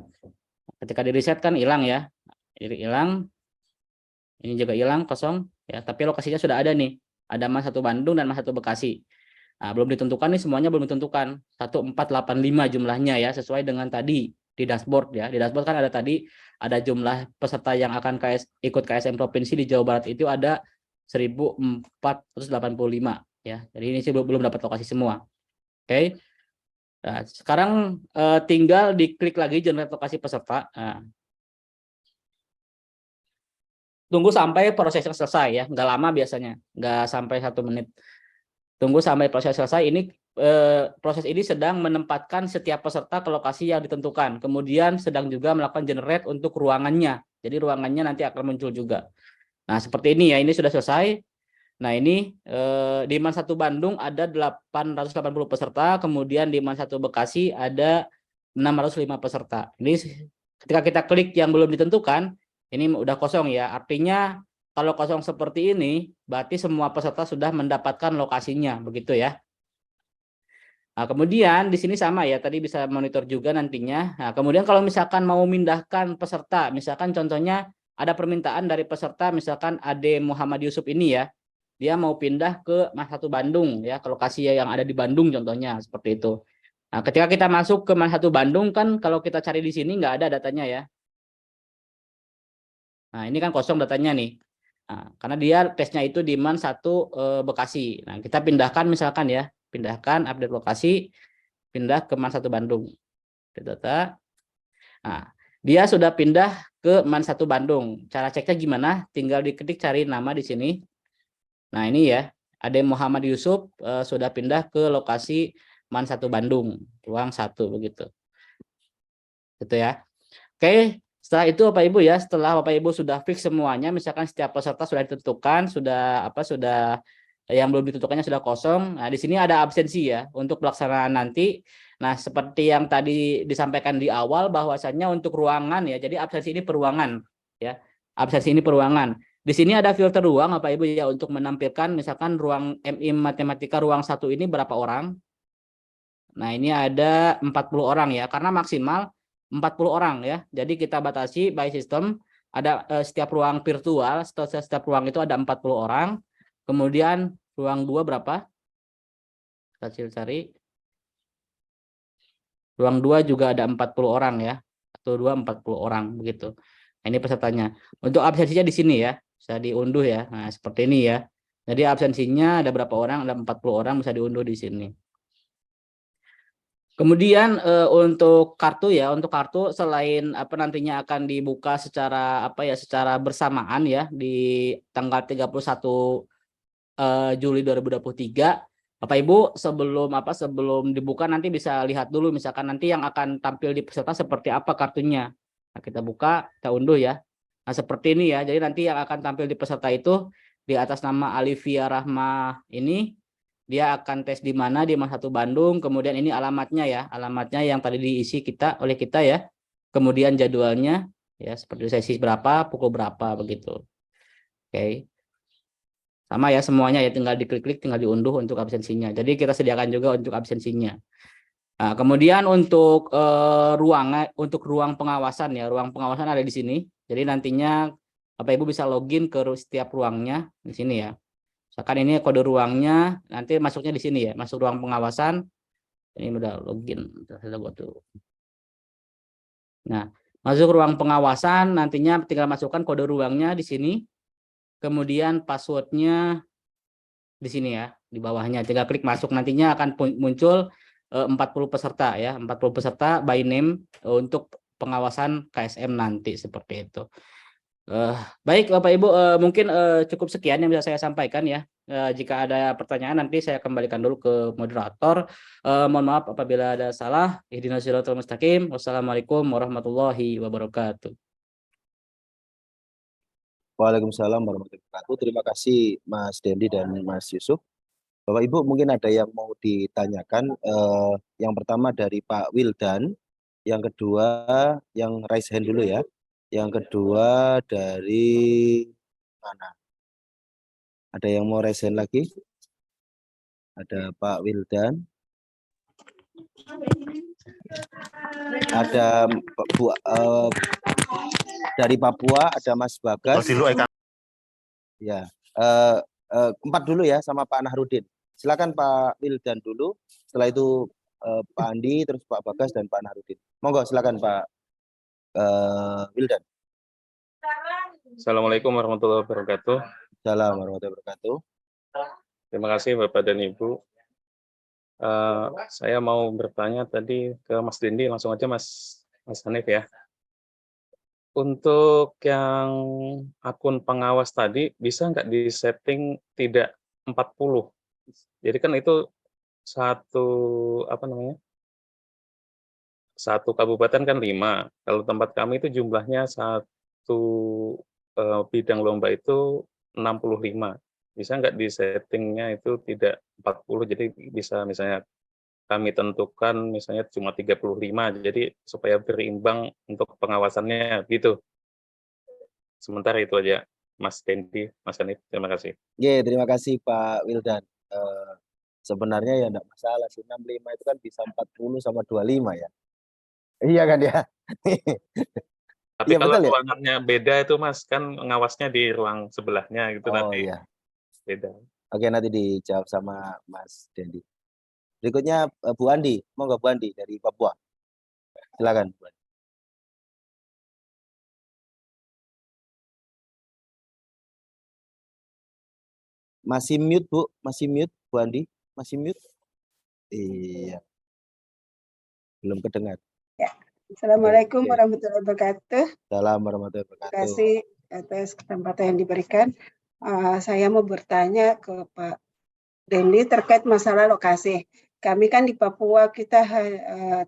ketika di reset kan hilang ya. Jadi hilang. Ini juga hilang kosong ya, tapi lokasinya sudah ada nih. Ada MAN 1 Bandung dan MAN 1 Bekasi. Nah, belum ditentukan nih, semuanya belum ditentukan. 1485 jumlahnya ya, sesuai dengan tadi di dashboard ya. Di dashboard kan ada tadi ada jumlah peserta yang akan ikut KSM provinsi di Jawa Barat itu ada 1485 ya. Jadi ini sih belum dapat lokasi semua. Oke. Nah, sekarang tinggal diklik lagi generate lokasi peserta. Nah, tunggu sampai prosesnya selesai ya, nggak lama biasanya, nggak sampai 1 menit. Tunggu sampai proses selesai. Ini proses ini sedang menempatkan setiap peserta ke lokasi yang ditentukan. Kemudian sedang juga melakukan generate untuk ruangannya. Jadi ruangannya nanti akan muncul juga. Nah, seperti ini ya, ini sudah selesai. Nah, ini di MAN 1 Bandung ada 880 peserta, kemudian di MAN 1 Bekasi ada 605 peserta. Ini ketika kita klik yang belum ditentukan, ini udah kosong ya. Artinya kalau kosong seperti ini, berarti semua peserta sudah mendapatkan lokasinya, begitu ya. Nah, kemudian di sini sama ya, tadi bisa monitor juga nantinya. Nah, kemudian kalau misalkan mau memindahkan peserta, misalkan contohnya ada permintaan dari peserta, misalkan Ade Muhammad Yusuf ini ya, dia mau pindah ke MAN 1 Bandung ya, ke lokasi yang ada di Bandung contohnya, seperti itu. Nah, ketika kita masuk ke MAN 1 Bandung kan kalau kita cari di sini nggak ada datanya ya. Nah, ini kan kosong datanya nih. Nah, karena dia tesnya itu di MAN 1 Bekasi. Nah, kita pindahkan misalkan ya, pindahkan update lokasi, pindah ke MAN 1 Bandung. Data. Nah, dia sudah pindah ke MAN 1 Bandung. Cara ceknya gimana? Tinggal diketik cari nama di sini. Nah, ini ya, Ade Muhammad Yusuf sudah pindah ke lokasi MAN 1 Bandung, ruang 1 begitu. Gitu ya. Oke, setelah itu Bapak Ibu ya, setelah Bapak Ibu sudah fix semuanya, misalkan setiap peserta sudah ditentukan, sudah yang belum ditentukannya sudah kosong. Nah, di sini ada absensi ya untuk pelaksanaan nanti. Nah, seperti yang tadi disampaikan di awal bahwasannya untuk ruangan ya. Jadi absensi ini peruangan ya. Absensi ini peruangan. Di sini ada filter ruang Bapak Ibu ya untuk menampilkan misalkan ruang MI Matematika ruang 1 ini berapa orang. Nah, ini ada 40 orang ya, karena maksimal 40 orang ya. Jadi kita batasi by system, ada setiap ruang virtual, setiap ruang itu ada 40 orang. Kemudian ruang 2 berapa? Kita cari. Ruang 2 juga ada 40 orang ya. 1, 2, 40 orang begitu. Nah, ini pesertanya. Untuk absensinya di sini ya, bisa diunduh ya. Nah, seperti ini ya. Jadi absensinya ada berapa orang? Ada 40 orang, bisa diunduh di sini. Kemudian untuk kartu ya, untuk kartu selain nantinya akan dibuka secara secara bersamaan ya di tanggal 31 Juli 2023. Bapak Ibu sebelum dibuka nanti bisa lihat dulu misalkan nanti yang akan tampil di peserta seperti apa kartunya. Nah, kita buka, kita unduh ya. Nah, seperti ini ya. Jadi nanti yang akan tampil di peserta itu di atas nama Alivia Rahma ini dia akan tes di mana di MAN 1 Bandung, kemudian ini alamatnya ya, alamatnya yang tadi diisi oleh kita ya. Kemudian jadwalnya ya seperti sesi berapa, pukul berapa begitu. Oke. Sama ya semuanya ya, tinggal diklik-klik, tinggal diunduh untuk absensinya. Jadi kita sediakan juga untuk absensinya. Nah, kemudian untuk ruang pengawasan ya, ruang pengawasan ada di sini. Jadi nantinya Bapak Ibu bisa login ke setiap ruangnya di sini ya. Misalkan ini kode ruangnya, nanti masuknya di sini ya, masuk ruang pengawasan. Ini udah login. Nah, masuk ruang pengawasan, nantinya tinggal masukkan kode ruangnya di sini. Kemudian passwordnya di sini ya, di bawahnya. Tinggal klik masuk, nantinya akan muncul 40 peserta ya, 40 peserta by name untuk pengawasan KSM nanti seperti itu. Baik Bapak Ibu, mungkin cukup sekian yang bisa saya sampaikan ya. Jika ada pertanyaan nanti saya kembalikan dulu ke moderator. Mohon maaf apabila ada salah. Ihdinas siratal mustaqim. Wassalamualaikum warahmatullahi wabarakatuh. Waalaikumsalam warahmatullahi wabarakatuh. Terima kasih Mas Dendi dan Mas Yusuf. Bapak Ibu mungkin ada yang mau ditanyakan. Yang pertama dari Pak Wildan, yang kedua yang raise hand dulu ya. Yang kedua dari mana? Ada yang mau raise hand lagi? Ada Pak Wildan. Ada dari Papua ada Mas Bagas. Ya, 4 dulu ya sama Pak Nahrudin. Silakan Pak Wildan dulu. Setelah itu Pak Andi, terus Pak Bagas dan Pak Nahrudin. Monggo silakan Pak Wildan. Assalamualaikum warahmatullahi wabarakatuh. Assalamualaikum warahmatullahi wabarakatuh. Terima kasih Bapak dan Ibu. Saya mau bertanya tadi ke Mas Dendi, langsung aja Mas Hanif ya. Untuk yang akun pengawas tadi, bisa nggak di-setting tidak 40? Jadi kan itu satu, apa namanya, satu kabupaten kan 5. Kalau tempat kami itu jumlahnya satu bidang lomba itu 65. Bisa nggak di-setting-nya itu tidak 40, jadi bisa misalnya kami tentukan misalnya cuma 35, jadi supaya berimbang untuk pengawasannya gitu. Sementara itu aja, Mas Dendi, Mas Hanif, terima kasih. Oke, terima kasih Pak Wildan. Sebenarnya ya enggak masalah sih, 65 itu kan bisa 40 sama 25 ya. Iya kan ya? Tapi Iya kalau betul ya? ruangannya beda itu Mas, kan ngawasnya di ruang sebelahnya gitu Oh nanti iya. beda. Oke, nanti dijawab sama Mas Dendi. Berikutnya Bu Andi, mau nggak Bu Andi dari Papua? Silakan. Bu Andi. Masih mute Bu, masih mute Bu Andi, masih mute. Iya, belum kedengar. Ya. Assalamualaikum Oke. warahmatullahi wabarakatuh. Salam warahmatullahi Terima wabarakatuh. kasih atas kesempatan yang diberikan. Saya mau bertanya ke Pak Dendi terkait masalah lokasi. Kami kan di Papua kita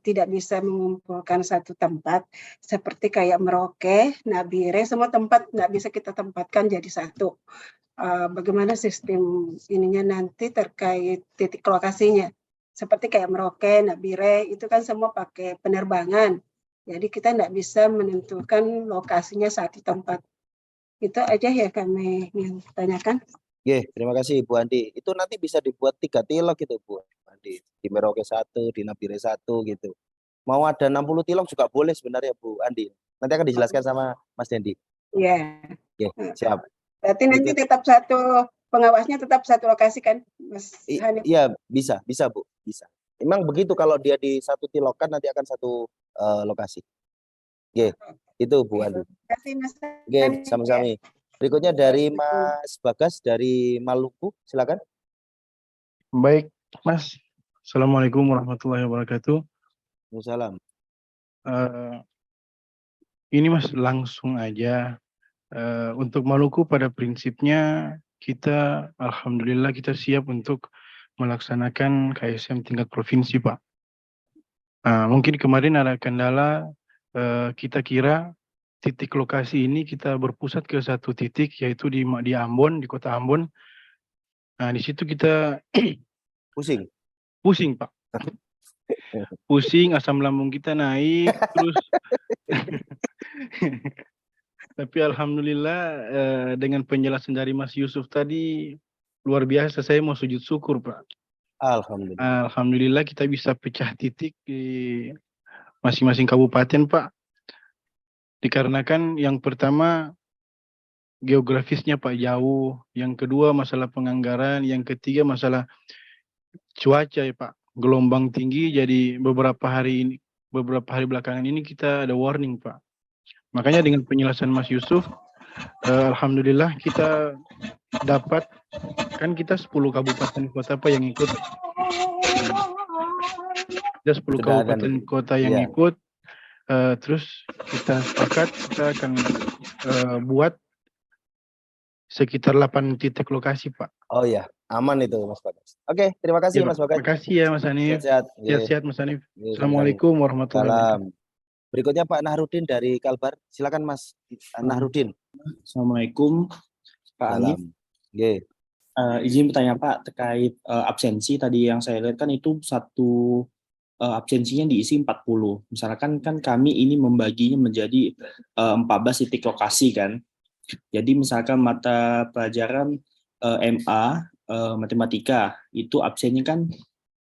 tidak bisa mengumpulkan satu tempat seperti kayak Merauke, Nabire, semua tempat nggak bisa kita tempatkan jadi satu. Bagaimana sistem ininya nanti terkait titik lokasinya? Seperti kayak Merauke, Nabire, itu kan semua pakai penerbangan. Jadi kita nggak bisa menentukan lokasinya satu tempat. Itu aja ya kami yang tanyakan. Oke, terima kasih Bu Andi. Itu nanti bisa dibuat 3 tilok gitu Bu Andi. Di Merauke 1, di Nabire 1 gitu. Mau ada 60 tilok juga boleh sebenarnya Bu Andi. Nanti akan dijelaskan sama Mas Dendi. Iya. Oke, siap. Berarti nanti tetap pengawasnya tetap satu lokasi kan, Mas Hanif? Iya, bisa Bu, bisa. Memang begitu kalau dia di satu tilokan nanti akan satu lokasi. Oke, itu Bu Andi. Terima kasih Mas Oke, Hanif. sama-sama. Berikutnya dari Mas Bagas dari Maluku, silakan. Baik, Mas. Assalamualaikum warahmatullahi wabarakatuh. Waalaikumsalam. Ini Mas langsung aja. Untuk Maluku pada prinsipnya kita, alhamdulillah kita siap untuk melaksanakan KSM tingkat provinsi, Pak. Mungkin kemarin ada kendala, kita kira titik lokasi ini kita berpusat ke satu titik yaitu di Ambon, di kota Ambon. Nah, di situ kita pusing Pak. Pusing, asam lambung kita naik terus. Tapi alhamdulillah dengan penjelasan dari Mas Yusuf tadi luar biasa, saya mau sujud syukur Pak. Alhamdulillah. Alhamdulillah kita bisa pecah titik di masing-masing kabupaten Pak. Dikarenakan yang pertama geografisnya Pak jauh, yang kedua masalah penganggaran, yang ketiga masalah cuaca ya Pak, gelombang tinggi, jadi beberapa hari belakangan ini kita ada warning Pak. Makanya dengan penjelasan Mas Yusuf, alhamdulillah kita dapat, kan kita 10 kabupaten kota Pak yang ikut. Ada 10 kabupaten kota yang ikut, terus kita sepakat kita akan buat sekitar 8 titik lokasi Pak. Oh iya, aman itu Mas Bagas. Oke, terima kasih Ya, Mas Bagas. Terima kasih ya Mas Hanif. Sehat-sehat Mas Hanif. Assalamualaikum warahmatullahi wabarakatuh. Berikutnya Pak Nahrudin dari Kalbar. Silakan Mas Nahrudin. Assalamualaikum Pak Hanif. Izin bertanya Pak terkait absensi tadi yang saya lihat kan itu satu absensinya diisi 40. Misalkan kan kami ini membaginya menjadi 14 titik lokasi kan. Jadi misalkan mata pelajaran MA matematika itu absennya kan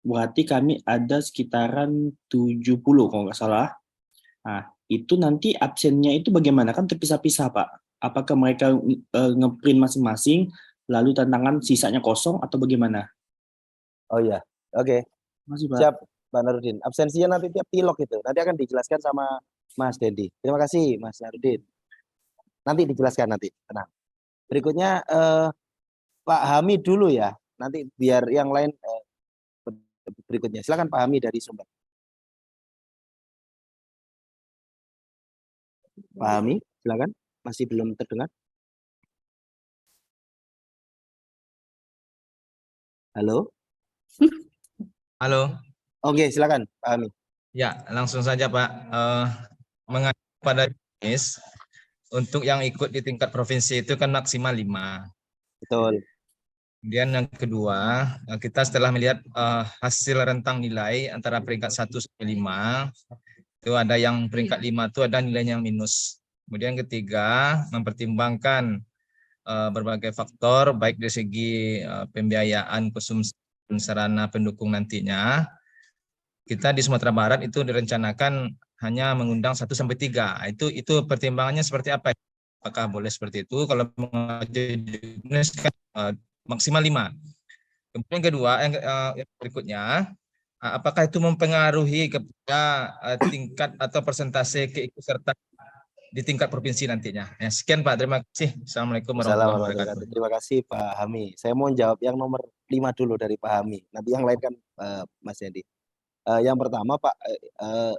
berarti kami ada sekitaran 70 kalau nggak salah. Nah, itu nanti absennya itu bagaimana? Kan terpisah-pisah Pak. Apakah mereka ngeprint masing-masing lalu tantangan sisanya kosong atau bagaimana? Oh iya, oke. Siap Pak Nahrudin. Absensinya nanti tiap tilok itu. Nanti akan dijelaskan sama Mas Dendi. Terima kasih Mas Nahrudin. Nanti dijelaskan nanti, tenang. Berikutnya Pak Hamid dulu ya. Nanti biar yang lain berikutnya. Silakan Pak Hamid dari Sumber. Pak Hamid. Silakan, masih belum terdengar. Halo? Halo, Oke, silakan Pak Ami. ya langsung saja Pak. Mengacu pada jenis, untuk yang ikut di tingkat provinsi itu kan maksimal 5. Betul. Kemudian yang kedua, kita setelah melihat hasil rentang nilai antara peringkat 1 sampai 5, itu ada yang peringkat 5 itu ada nilainya minus. Kemudian yang ketiga, mempertimbangkan berbagai faktor, baik dari segi pembiayaan konsumsi sarana pendukung nantinya. Kita di Sumatera Barat itu direncanakan hanya mengundang 1 sampai 3. Itu pertimbangannya seperti apa? Apakah boleh seperti itu? Kalau mengajukan jurnalis kan maksimal 5. Kemudian kedua, yang berikutnya, apakah itu mempengaruhi kepada tingkat atau persentase keikutsertaan di tingkat provinsi nantinya? Ya, sekian Pak, terima kasih. Assalamualaikum warahmatullahi wabarakatuh. Terima kasih Pak Hami. Saya mau jawab yang nomor 5 dulu dari Pak Hami. Nanti yang lain kan Mas Yandi. Yang pertama Pak,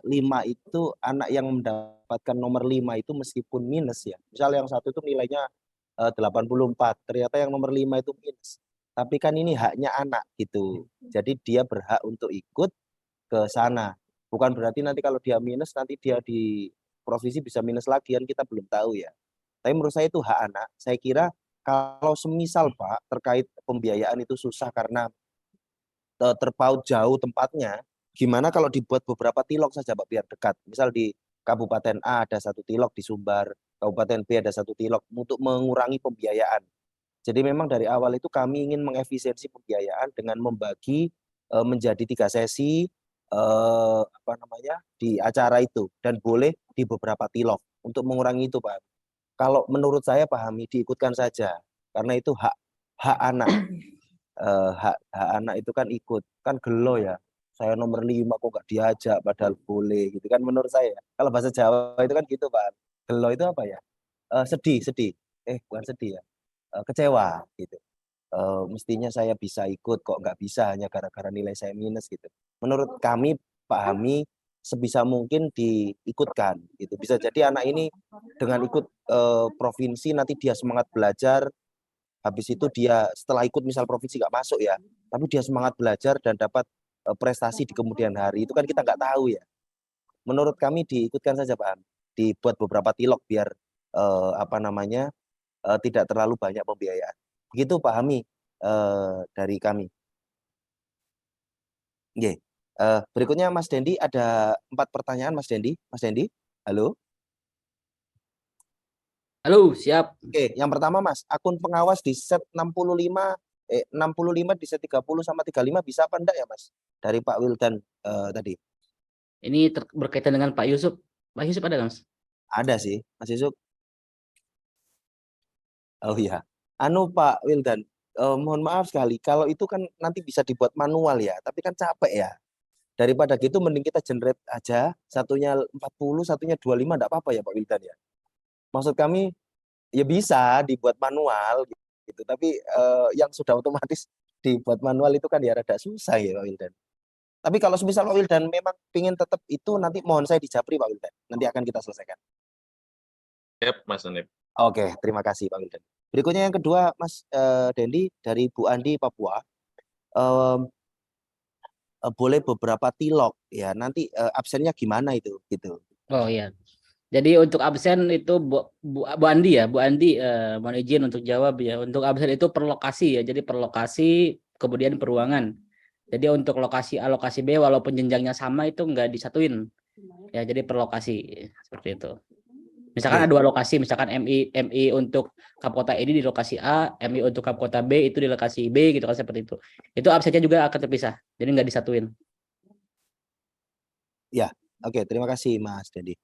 5 itu anak yang mendapatkan nomor 5 itu meskipun minus ya. Misal yang satu itu nilainya 84, ternyata yang nomor 5 itu minus. Tapi kan ini haknya anak gitu. Jadi dia berhak untuk ikut ke sana. Bukan berarti nanti kalau dia minus nanti dia di provinsi bisa minus lagi, kan kita belum tahu ya. Tapi menurut saya itu hak anak. Saya kira kalau semisal Pak terkait pembiayaan itu susah karena terpaut jauh tempatnya, gimana kalau dibuat beberapa tilok saja Pak biar dekat. Misal di Kabupaten A ada 1 tilok, di Sumbar, Kabupaten B ada 1 tilok untuk mengurangi pembiayaan. Jadi memang dari awal itu kami ingin mengefisiensi pembiayaan dengan membagi menjadi 3 sesi di acara itu, dan boleh di beberapa tilok untuk mengurangi itu Pak. Kalau menurut saya Pak Hami diikutkan saja karena itu hak anak. Hak anak itu kan ikut, kan gelo ya. Saya nomor 5 kok nggak diajak padahal boleh gitu kan menurut saya. Kalau bahasa Jawa itu kan gitu Pak. Gelo itu apa ya? Sedih. Bukan sedih ya. Kecewa gitu. Mestinya saya bisa ikut kok nggak bisa hanya gara-gara nilai saya minus gitu. Menurut kami Pak Hami sebisa mungkin diikutkan gitu. Bisa jadi anak ini dengan ikut provinsi nanti dia semangat belajar, habis itu dia setelah ikut misal provinsi nggak masuk ya, tapi dia semangat belajar dan dapat prestasi di kemudian hari, itu kan kita nggak tahu ya. Menurut kami diikutkan saja Pak Hami, dibuat beberapa tilok biar tidak terlalu banyak pembiayaan. Begitu Pak Hami dari kami. Oke. Berikutnya Mas Dendi, ada 4 pertanyaan Mas Dendi. Mas Dendi, halo. Halo, siap. Oke, yang pertama Mas, akun pengawas di set 65 di set 30 sama 35 bisa apa enggak ya Mas? Dari Pak Wildan tadi. Ini berkaitan dengan Pak Yusuf. Pak Yusuf ada Mas? Ada sih, Mas Yusuf. Oh iya. Pak Wildan, mohon maaf sekali, kalau itu kan nanti bisa dibuat manual ya, tapi kan capek ya. Daripada gitu mending kita generate aja, satunya 40, satunya 25, enggak apa-apa ya Pak Wildan ya. Maksud kami ya bisa dibuat manual gitu, tapi yang sudah otomatis dibuat manual itu kan ya rada susah ya Pak Wildan. Tapi kalau semisal Pak Wildan memang ingin tetap itu, nanti mohon saya dijapri Pak Wildan. Nanti akan kita selesaikan. Siap, Mas Hanif. Oke, terima kasih Pak Wildan. Berikutnya yang kedua Mas Dendi dari Bu Andi Papua. Boleh beberapa tilok ya, nanti absennya gimana itu gitu. Oh iya. Jadi untuk absen itu Bu Andi ya, Bu Andi mohon izin untuk jawab ya. Untuk absen itu per lokasi ya. Jadi per lokasi kemudian per ruangan. Jadi untuk lokasi A, lokasi B walaupun jenjangnya sama itu enggak disatuin. Ya, jadi per lokasi seperti itu. Misalkan ada 2 lokasi, misalkan MI untuk Kapkota ini di lokasi A, MI untuk Kapkota B itu di lokasi B gitu kan, seperti itu. Itu absennya juga akan terpisah. Jadi enggak disatuin. Ya, oke, terima kasih Mas Dendi.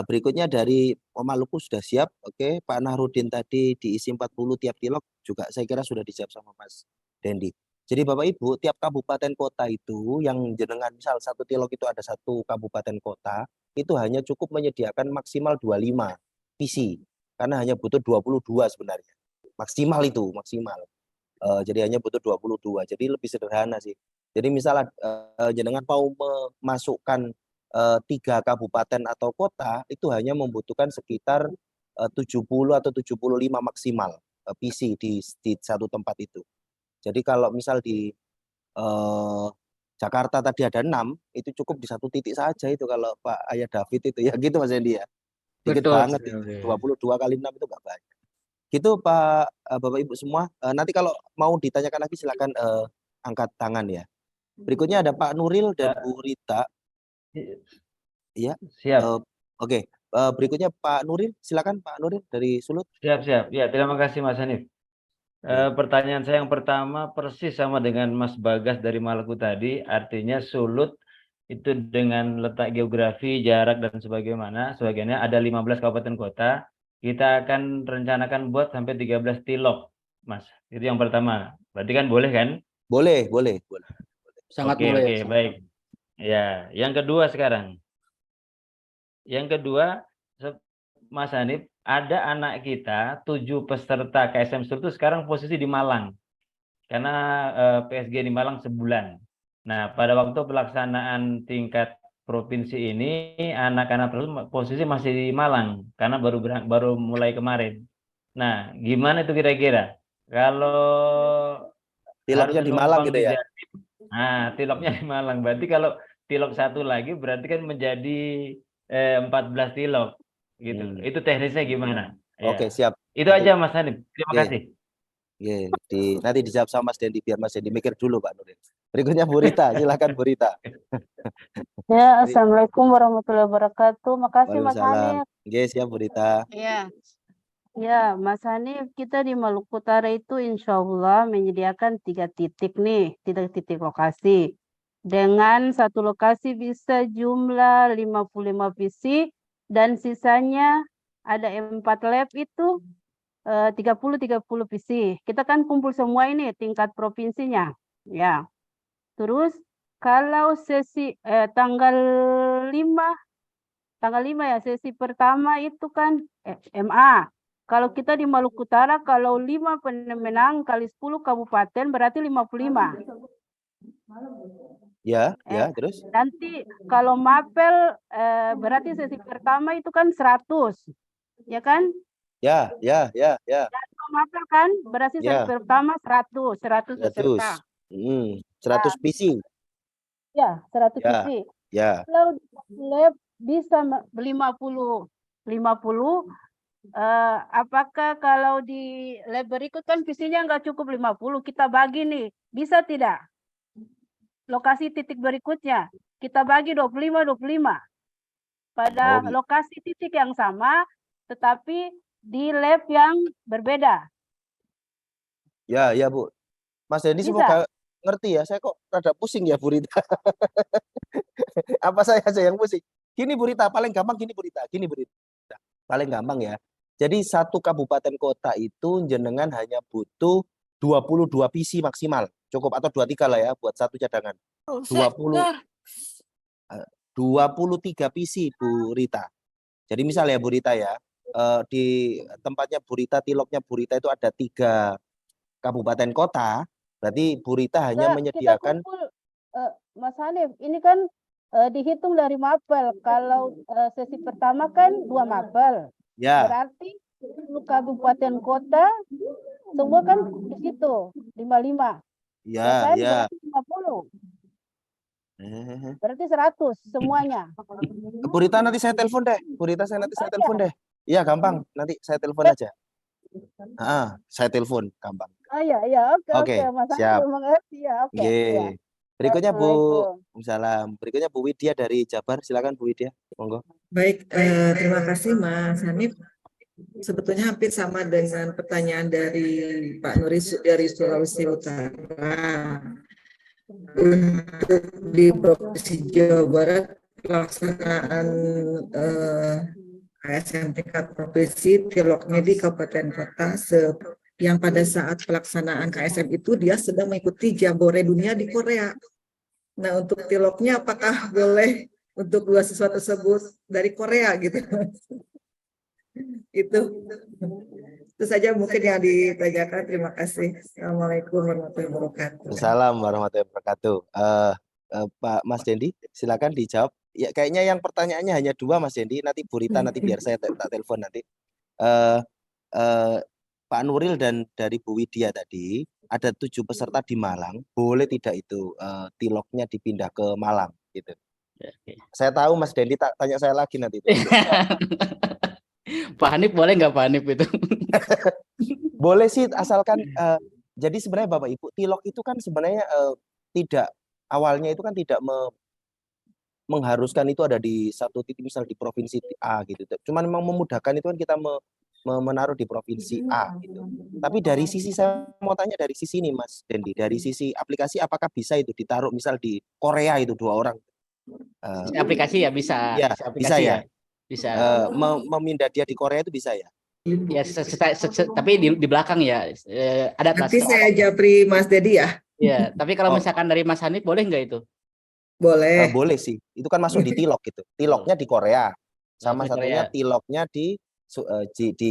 Berikutnya dari Maluku sudah siap. Oke, Pak Nahrudin tadi diisi 40 tiap tilok juga saya kira sudah dijawab sama Mas Dendi. Jadi Bapak Ibu, tiap kabupaten kota itu yang jenengan misal 1 tilok itu ada 1 kabupaten kota, itu hanya cukup menyediakan maksimal 25 PC karena hanya butuh 22 sebenarnya. Maksimal itu, maksimal. Jadi hanya butuh 22. Jadi lebih sederhana sih. Jadi misalnya jenengan mau memasukkan 3 kabupaten atau kota itu hanya membutuhkan sekitar 70 atau 75 maksimal PC di satu tempat itu. Jadi kalau misal di Jakarta tadi ada 6, itu cukup di satu titik saja itu kalau Pak Ayah David itu ya gitu Mas Hendy ya. Dikit Betul banget sekali. itu. 22 kali 6 itu nggak banyak. Gitu Pak Bapak Ibu semua. Nanti kalau mau ditanyakan lagi silakan angkat tangan ya. Berikutnya ada Pak Nuril dan Bu Rita. Iya. Siap. Oke. Berikutnya Pak Nuril, silakan Pak Nuril dari Sulut. Siap. Ya, terima kasih Mas Hanif. Pertanyaan saya yang pertama persis sama dengan Mas Bagas dari Maluku tadi, artinya Sulut itu dengan letak geografi, jarak dan sebagainya ada 15 kabupaten kota. Kita akan rencanakan buat sampai 13 tilok, Mas. Itu yang pertama. Berarti kan boleh kan? Boleh. Sangat Oke, boleh. baik. Ya, yang kedua sekarang. Yang kedua, Mas Hanif, ada anak kita 7 peserta KSM Sulut itu sekarang posisi di Malang. Karena PSG di Malang sebulan. Nah, pada waktu pelaksanaan tingkat provinsi ini, anak-anak tersebut posisi masih di Malang karena baru mulai kemarin. Nah, gimana itu kira-kira? Kalau tiloknya harus di Malang numpang gitu di ya? Nah, tiloknya di Malang. Berarti kalau tilok satu lagi berarti kan menjadi 14 tilok gitu. Itu teknisnya gimana? Oke, Ya. siap. Itu Nanti, aja Mas Hanif. Terima kasih. Nanti dijawab sama Mas Dendi biar Mas Dendi mikir dulu Pak Nuril. Berikutnya Bu Rita, silakan Bu Rita. Ya, Assalamualaikum warahmatullahi wabarakatuh. Makasih Mas Waalaikumsalam. Hanif. Siap Bu Rita. Ya, Mas Hanif, kita di Maluku Utara itu insya Allah menyediakan 3 titik nih, 3 titik lokasi. Dengan satu lokasi bisa jumlah 55 visi dan sisanya ada 4 lab itu 30 visi. Kita kan kumpul semua ini tingkat provinsinya. Ya. Terus kalau sesi tanggal 5 ya, sesi pertama itu kan MA. Kalau kita di Maluku Utara, kalau 5 pemenang kali 10 kabupaten berarti 55. Ya, terus? Nanti kalau mapel berarti sesi pertama itu kan 100. Ya kan? Ya. Kalau mapel kan berarti sesi pertama 100 peserta. 100 PC. Ya, 100 visi. Ya. Kalau lab bisa 50. Apakah kalau di lab berikut kan visinya nggak cukup 50, kita bagi nih, bisa tidak? Lokasi titik berikutnya, kita bagi 25. Pada lokasi titik yang sama, tetapi di lab yang berbeda. Ya Bu. Mas Dendi semoga ngerti ya, saya kok rada pusing ya Bu Rita. Apa saya aja yang pusing? Gini Bu Rita, paling gampang gini Bu Rita. Paling gampang ya. Jadi satu kabupaten kota itu jenengan hanya butuh 22 PC maksimal. Cukup atau 23 lah ya buat satu cadangan. 23 PC Bu Rita. Jadi misal ya Bu Rita ya, di tempatnya Bu Rita, tiloknya Bu Rita itu ada 3 kabupaten kota, berarti Bu Rita hanya menyediakan. Kita kumpul, Mas Hanif, ini kan dihitung dari mapel. Kalau sesi pertama kan 2 mapel. Ya. Berarti kabupaten kota semua kan di situ 55. Ya. Berarti 50. Berarti 100 semuanya. Bu Rita nanti saya telepon deh. Iya, gampang. Nanti saya telepon aja. Saya telepon gampang. Iya, oke. Mas Siap. mengerti ya. Oke. Berikutnya Bu Salam. Berikutnya Bu Widya dari Jabar. Silakan Bu Widya. Monggo. Baik, terima kasih Mas Hanif. Sebetulnya hampir sama dengan pertanyaan dari Pak Nuri dari Sulawesi Utara. Untuk di Provinsi Jawa Barat pelaksanaan KSM tingkat provinsi tiloknya di kabupaten kota yang pada saat pelaksanaan KSM itu dia sedang mengikuti Jambore Dunia di Korea. Nah, untuk tiloknya apakah boleh untuk 2 siswa tersebut dari Korea gitu? Itu saja mungkin yang ditanyakan. Terima kasih. Assalamualaikum warahmatullahi wabarakatuh. Assalamualaikum warahmatullahi wabarakatuh. Pak Mas Dendi, silakan dijawab. Ya, kayaknya yang pertanyaannya hanya 2 Mas Dendi. Nanti Bu Rita nanti biar saya tak telepon nanti. eh, eh, Pak Nuril dan dari Bu Widya tadi ada 7 peserta di Malang, boleh tidak itu tiloknya dipindah ke Malang gitu. Saya tahu Mas Dendi tanya saya lagi nanti. Pak Hanif boleh nggak Pak Hanif itu? Boleh sih, asalkan jadi sebenarnya Bapak Ibu, tilok itu kan sebenarnya tidak, awalnya itu kan tidak mengharuskan itu ada di satu titik, misal di provinsi A gitu. Cuman memang memudahkan itu kan kita menaruh di provinsi A gitu. Tapi dari sisi, saya mau tanya dari sisi ini Mas Dendi, dari sisi aplikasi apakah bisa itu ditaruh misal di Korea itu 2 orang? Aplikasi ya bisa. Ya, bisa ya. Bisa. Memindah dia di Korea itu bisa ya? Ya, tapi di belakang ya ada Nanti saya japri Mas Dedi ya. Iya, tapi kalau misalkan dari Mas Hanif boleh nggak itu? Boleh. Boleh sih. Itu kan masuk di tilok gitu. Tiloknya di Korea. Sama satunya tiloknya di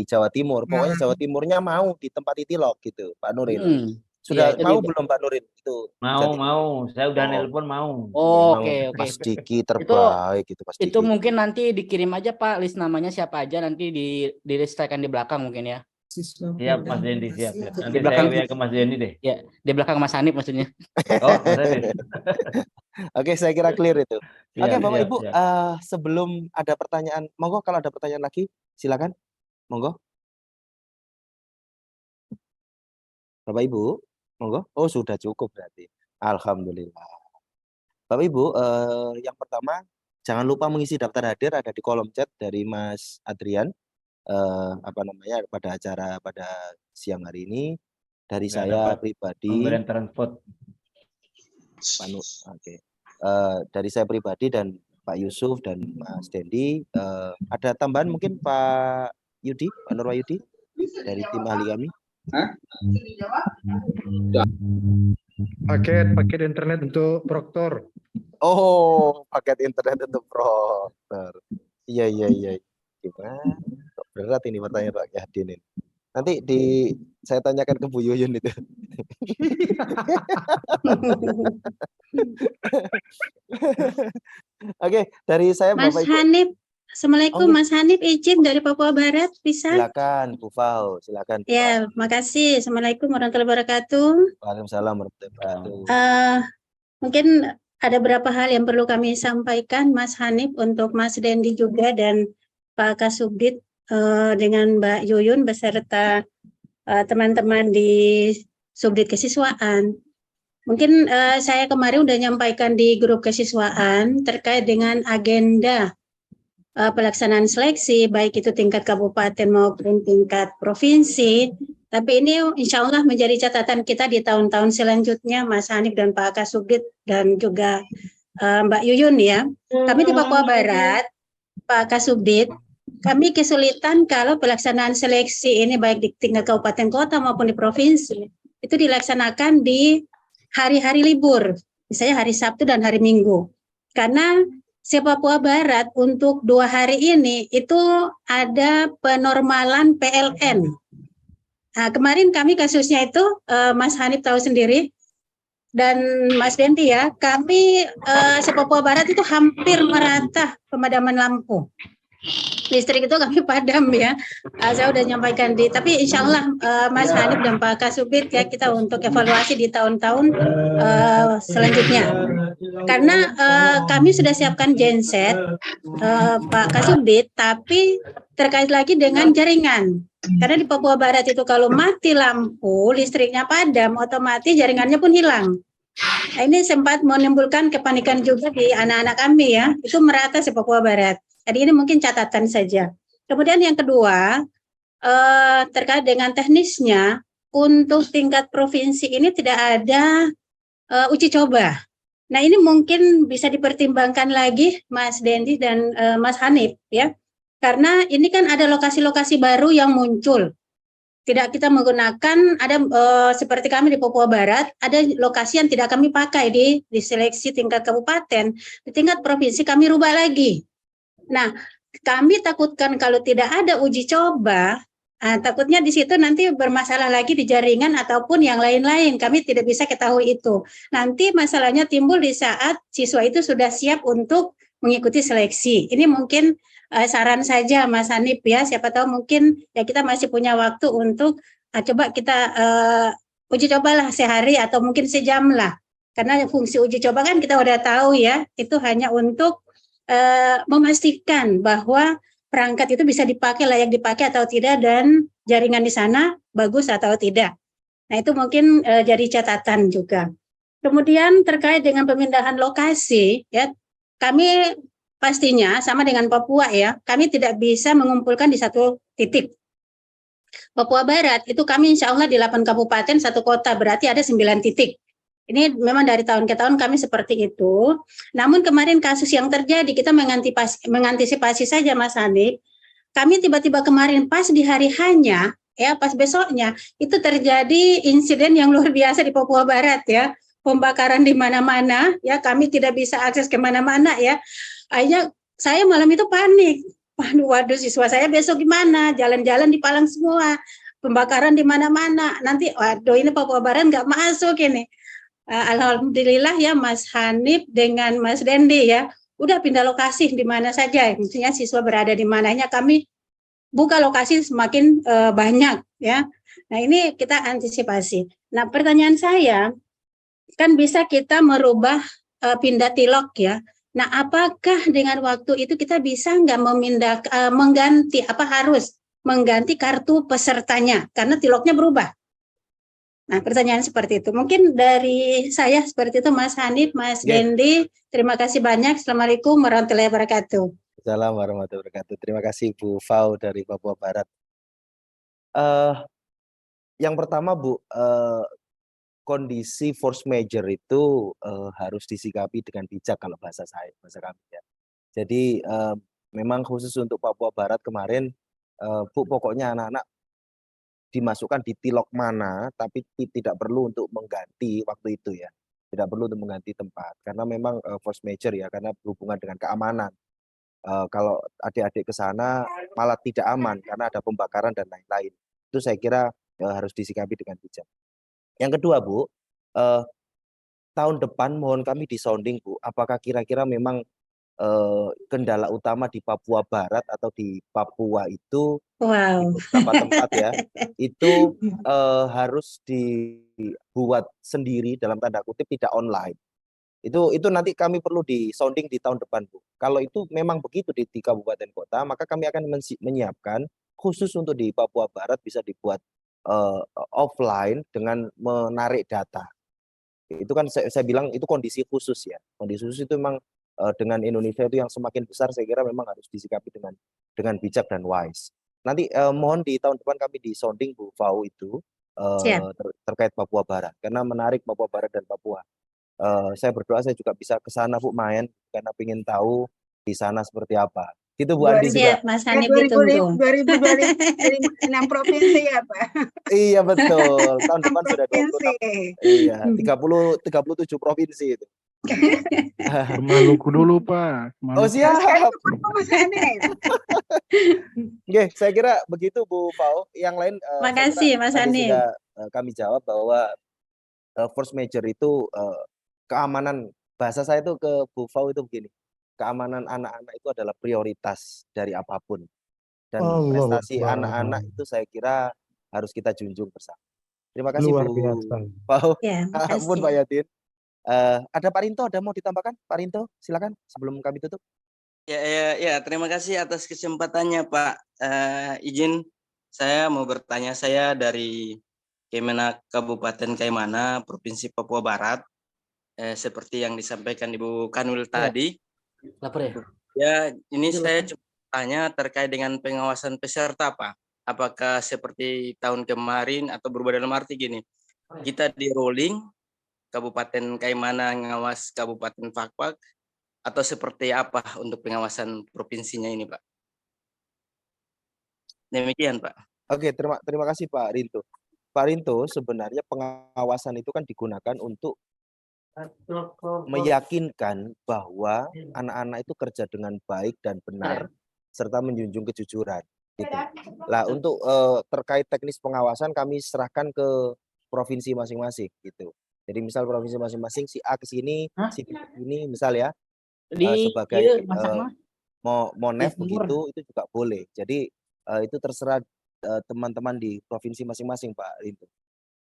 Jawa Timur. Pokoknya Jawa Timurnya mau ditempati tilok gitu, Pak Nuril. Sudah mau belum Pak Nuril itu? Mau. Saya udah nelpon mau. Oke. Mas Diki terbaik itu Mas Diki. Itu mungkin nanti dikirim aja Pak list namanya siapa aja, nanti dilistakan di belakang mungkin ya. Siap Mas Dendi, siap. Nanti Di belakang, saya ke Mas Dendi deh. Ya, di belakang Mas Hanif maksudnya. Oh, Mas Hanif. Oke, saya kira clear itu. Oke, Bapak siap, Ibu, sebelum ada pertanyaan, monggo kalau ada pertanyaan lagi, silakan. Monggo. Bapak Ibu, monggo. Oh, sudah cukup berarti. Alhamdulillah. Bapak Ibu, yang pertama jangan lupa mengisi daftar hadir, ada di kolom chat dari Mas Adrian. Pada acara pada siang hari ini dari saya pribadi. Pemberian transport. Oke. Dari saya pribadi dan Pak Yusuf dan Mas Dendi, ada tambahan mungkin Pak Yudi, Pak Nur Yudi dari tim ahli kami. Paket internet untuk proktor. Oh, paket internet untuk proktor. Iya. Gimana? Berat ini pertanyaan Pak Yahdin ini. Nanti saya tanyakan ke Bu Yuyun itu. Oke, dari saya Mas Bapak Ibu. Hanif, Assalamualaikum Mas Hanif, izin dari Papua Barat, bisa? Silakan Bu Fau, silakan. Ya, makasih. Assalamualaikum warahmatullahi wabarakatuh. Waalaikumsalam warahmatullahi wabarakatuh. Mungkin ada beberapa hal yang perlu kami sampaikan Mas Hanif untuk Mas Dendi juga dan Pak Kasubdit dengan Mbak Yuyun beserta teman-teman di Subdit Kesiswaan. Mungkin saya kemarin udah nyampaikan di grup kesiswaan terkait dengan agenda pelaksanaan seleksi, baik itu tingkat kabupaten maupun tingkat provinsi. Tapi ini insya Allah menjadi catatan kita di tahun-tahun selanjutnya, Mas Hanif dan Pak Kasubdit dan juga Mbak Yuyun ya. Kami di Papua Barat, Pak Kasubdit, kami kesulitan kalau pelaksanaan seleksi ini baik di tingkat kabupaten kota maupun di provinsi, itu dilaksanakan di hari-hari libur, misalnya hari Sabtu dan hari Minggu. Karena Papua Barat untuk 2 hari ini itu ada penormalan PLN. Nah, kemarin kami kasusnya itu, Mas Hanif tahu sendiri, dan Mas Dendi ya, kami Papua Barat itu hampir merata pemadaman lampu. Listrik itu kami padam ya. Saya udah nyampaikan tapi insya Allah Mas Hanif dan Pak Kasubdit ya, kita untuk evaluasi di tahun-tahun selanjutnya. Karena kami sudah siapkan genset Pak Kasubdit, tapi terkait lagi dengan jaringan. Karena di Papua Barat itu kalau mati lampu, listriknya padam, otomatis jaringannya pun hilang. Nah, ini sempat menimbulkan kepanikan juga di anak-anak kami ya. Itu merata Papua Barat. Jadi ini mungkin catatan saja. Kemudian yang kedua, terkait dengan teknisnya, untuk tingkat provinsi ini tidak ada uji coba. Nah ini mungkin bisa dipertimbangkan lagi Mas Dendi dan Mas Hanif ya. Karena ini kan ada lokasi-lokasi baru yang muncul. Tidak kita menggunakan, ada seperti kami di Papua Barat, ada lokasi yang tidak kami pakai di seleksi tingkat kabupaten. Di tingkat provinsi kami rubah lagi. Nah, kami takutkan kalau tidak ada uji coba, takutnya di situ nanti bermasalah lagi di jaringan ataupun yang lain-lain. Kami tidak bisa ketahui itu. Nanti masalahnya timbul di saat siswa itu sudah siap untuk mengikuti seleksi. Ini mungkin saran saja Mas Hanif ya, siapa tahu mungkin ya kita masih punya waktu untuk coba kita uji cobalah sehari atau mungkin sejam lah. Karena fungsi uji coba kan kita udah tahu ya, itu hanya untuk memastikan bahwa perangkat itu bisa dipakai, layak dipakai atau tidak, dan jaringan di sana bagus atau tidak. Nah, itu mungkin jadi catatan juga. Kemudian terkait dengan pemindahan lokasi, ya, kami pastinya sama dengan Papua ya, kami tidak bisa mengumpulkan di satu titik. Papua Barat itu kami insya Allah di 8 kabupaten, 1 kota, berarti ada 9 titik. Ini memang dari tahun ke tahun kami seperti itu. Namun kemarin kasus yang terjadi, kita mengantisipasi saja Mas Hanif. Kami tiba-tiba kemarin pas di hari hanya, ya pas besoknya, itu terjadi insiden yang luar biasa di Papua Barat ya. Pembakaran di mana-mana, ya kami tidak bisa akses kemana-mana ya. Akhirnya saya malam itu panik. Waduh, siswa saya besok gimana? Jalan-jalan di Palang semua. Pembakaran di mana-mana. Nanti, waduh ini Papua Barat nggak masuk ini. Alhamdulillah ya Mas Hanif dengan Mas Dendi ya udah pindah lokasi di mana saja, maksudnya siswa berada di mananya, kami buka lokasi semakin banyak ya. Nah ini kita antisipasi. Nah pertanyaan saya kan bisa kita merubah pindah tilok ya. Nah apakah dengan waktu itu kita bisa nggak mengganti harus mengganti kartu pesertanya karena tiloknya berubah? Nah, pertanyaan seperti itu. Mungkin dari saya seperti itu, Mas Hanif, Mas Dendi. Terima kasih banyak. Assalamualaikum warahmatullahi wabarakatuh. Assalamualaikum warahmatullahi wabarakatuh. Terima kasih Bu Fau dari Papua Barat. Yang pertama Bu, kondisi force major itu harus disikapi dengan bijak kalau bahasa kami ya. Jadi memang khusus untuk Papua Barat kemarin, Bu pokoknya anak-anak dimasukkan di tilok mana, tapi tidak perlu untuk mengganti waktu itu ya, tidak perlu untuk mengganti tempat, karena memang force major ya, karena berhubungan dengan keamanan. Kalau adik-adik ke sana malah tidak aman karena ada pembakaran dan lain-lain. Itu saya kira harus disikapi dengan bijak. Yang kedua Bu, tahun depan mohon kami disounding Bu, apakah kira-kira memang kendala utama di Papua Barat atau di Papua itu beberapa tempat ya itu harus dibuat sendiri dalam tanda kutip, tidak online. Itu nanti kami perlu disounding di tahun depan Bu. Kalau itu memang begitu di kabupaten kota, maka kami akan menyiapkan khusus untuk di Papua Barat bisa dibuat offline dengan menarik data. Itu kan saya bilang itu kondisi khusus ya. Kondisi khusus itu memang dengan Indonesia itu yang semakin besar, saya kira memang harus disikapi dengan bijak dan wise. Nanti mohon di tahun depan kami disounding Bu Fau itu terkait Papua Barat, karena menarik Papua Barat dan Papua. Saya berdoa saya juga bisa ke sana Bu main, karena ingin tahu di sana seperti apa. Gitu Bu Andi juga. Mas Hanif ditunggu. 2026 provinsi ya Pak? Iya betul, tahun depan sudah 26. Iya, 37 provinsi itu. Maluku dulu Pak. Oh siap. Oke, saya kira begitu Bu Fau. Yang lain makasih Mas Hanif. Sudah kami jawab bahwa force major itu keamanan, bahasa saya itu ke Bu Fau itu begini, keamanan anak-anak itu adalah prioritas dari apapun, dan prestasi anak-anak itu saya kira harus kita junjung bersama. Terima kasih Luar Bu biasa. Fau. Ya, Ampun Pak Yadin. Ada Pak Rinto, ada mau ditambahkan? Pak Rinto, silakan sebelum kami tutup. Ya, terima kasih atas kesempatannya Pak. Izin saya mau bertanya, saya dari Kemenak Kabupaten Kaimana, Provinsi Papua Barat. Seperti yang disampaikan Ibu Kanul tadi. Ya, ini saya cuma tanya terkait dengan pengawasan peserta Pak. Apakah seperti tahun kemarin atau berubah dalam arti gini, kita di rolling Kabupaten Kaimana ngawas Kabupaten Fakfak, atau seperti apa untuk pengawasan provinsinya ini Pak? Demikian Pak. Oke, terima kasih Pak Rinto. Pak Rinto, sebenarnya pengawasan itu kan digunakan untuk meyakinkan bahwa anak-anak itu kerja dengan baik dan benar serta menjunjung kejujuran. Gitu. Lah untuk terkait teknis pengawasan kami serahkan ke provinsi masing-masing gitu. Jadi misal provinsi masing-masing si A ke sini, si B ke sini misal ya, sebagai mau nef begitu itu juga boleh. Jadi itu terserah teman-teman di provinsi masing-masing Pak Rinto.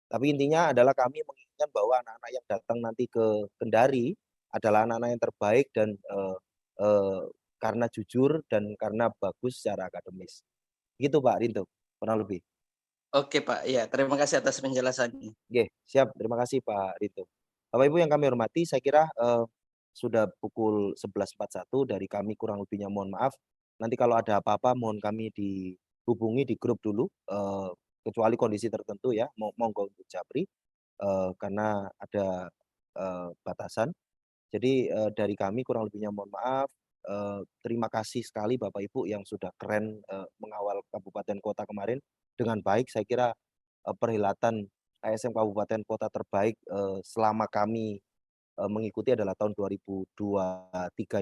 Tapi intinya adalah kami menginginkan bahwa anak-anak yang datang nanti ke Kendari adalah anak-anak yang terbaik dan karena jujur dan karena bagus secara akademis. Gitu Pak Rinto, kurang lebih. Oke Pak, ya terima kasih atas penjelasannya. Oke, siap. Terima kasih Pak Rinto. Bapak Ibu yang kami hormati, saya kira sudah pukul 11.41 dari kami, kurang lebihnya mohon maaf. Nanti kalau ada apa-apa mohon kami dihubungi di grup dulu, kecuali kondisi tertentu ya, monggo untuk japri karena ada batasan. Jadi dari kami kurang lebihnya mohon maaf. Terima kasih sekali Bapak Ibu yang sudah keren mengawal kabupaten kota kemarin dengan baik. Saya kira perhelatan KSM Kabupaten Kota terbaik selama kami mengikuti adalah tahun 2023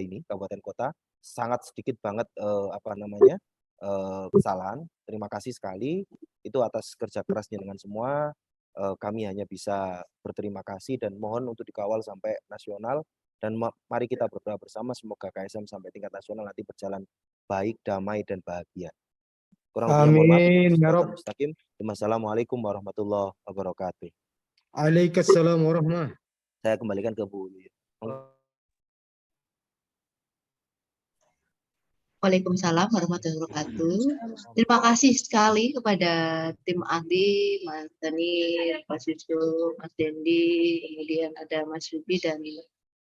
ini Kabupaten Kota. Sangat sedikit banget kesalahan. Terima kasih sekali itu atas kerja kerasnya dengan semua. Kami hanya bisa berterima kasih dan mohon untuk dikawal sampai nasional, dan mari kita berdoa bersama semoga KSM sampai tingkat nasional nanti berjalan baik, damai dan bahagia. Kurang lebihnya mohon maaf. Ya Rob. Wassalamualaikum warahmatullahi wabarakatuh. Waalaikumsalam warahmatullahi. Saya kembalikan ke Bu. Waalaikumsalam warahmatullahi wabarakatuh. Terima kasih sekali kepada tim ahli, Mas Dani, Mas Yusuf, Mas Dendi, kemudian ada Mas Yubi dan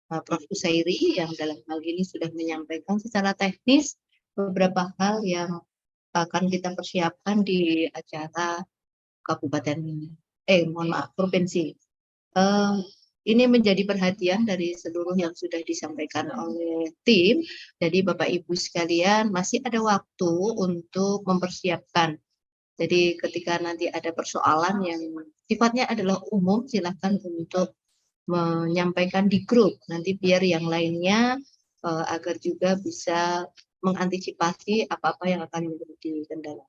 Prof. Usairi yang dalam hal ini sudah menyampaikan secara teknis beberapa hal yang akan kita persiapkan di acara provinsi. Ini menjadi perhatian dari seluruh yang sudah disampaikan oleh tim. Jadi Bapak Ibu sekalian masih ada waktu untuk mempersiapkan. Jadi ketika nanti ada persoalan yang sifatnya adalah umum, silakan untuk menyampaikan di grup. Nanti biar yang lainnya agar juga bisa mengantisipasi apa-apa yang akan menjadi kendala.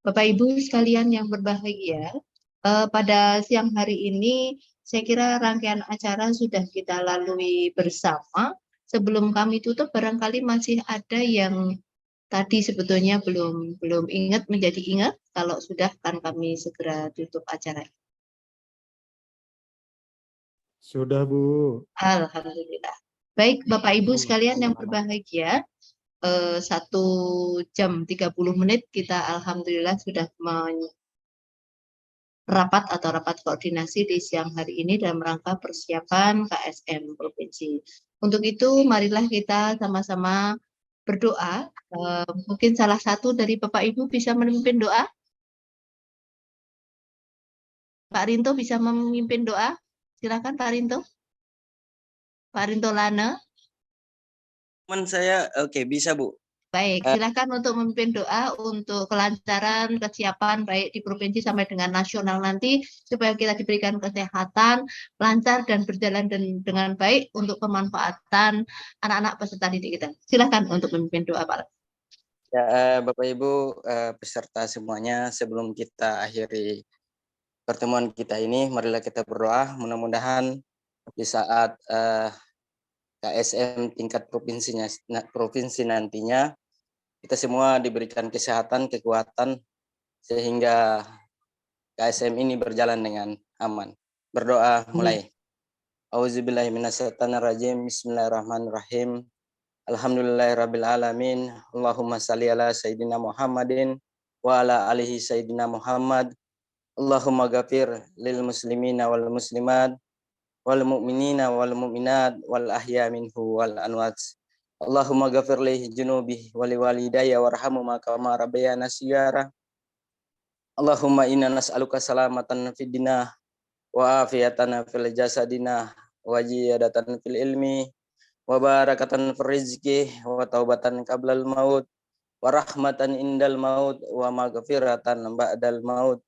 Bapak Ibu sekalian yang berbahagia, pada siang hari ini saya kira rangkaian acara sudah kita lalui bersama. Sebelum kami tutup, barangkali masih ada yang tadi sebetulnya belum ingat menjadi ingat. Kalau sudah kan kami segera tutup acara. Sudah Bu. Alhamdulillah. Baik Bapak Ibu sekalian yang berbahagia, 1 jam 30 menit kita alhamdulillah sudah rapat koordinasi di siang hari ini dalam rangka persiapan KSM Provinsi. Untuk itu marilah kita sama-sama berdoa. Mungkin salah satu dari Bapak Ibu bisa memimpin doa. Pak Rinto bisa memimpin doa. Silakan Pak Rinto. Pak Rinto Lana. Teman saya, oke, bisa Bu. Baik, silakan untuk memimpin doa untuk kelancaran, kesiapan baik di provinsi sampai dengan nasional nanti, supaya kita diberikan kesehatan, lancar dan berjalan dengan baik untuk pemanfaatan anak-anak peserta didik kita. Silakan untuk memimpin doa Pak. Ya, Bapak Ibu peserta semuanya, sebelum kita akhiri pertemuan kita ini, marilah kita berdoa. Mudah-mudahan di saat KSM tingkat provinsi nantinya kita semua diberikan kesehatan, kekuatan sehingga KSM ini berjalan dengan aman. Berdoa mulai. Auzubillahi minasyaitonirrajim. Bismillahirrahmanirrahim. Alhamdulillahirabbil alamin. Allahumma shalli ala sayyidina Muhammadin wa ala alihi sayyidina Muhammad. Allahumma ghafir lil muslimina wal muslimat wal mu'minina wal mu'minat wal ahya minhu wal anwat. Allahumma ghafir li junubi wali walidayya warhamhuma kama rabbayana shighara. Allahumma inna nas'aluka salamatan fid dinah wa afiyatan fil jasadina wa ziyadatan fil ilmi wa barakatan fil rizqi wa taubatan qablal maut wa rahmatan indal maut wa maghfiratan ba'dal maut.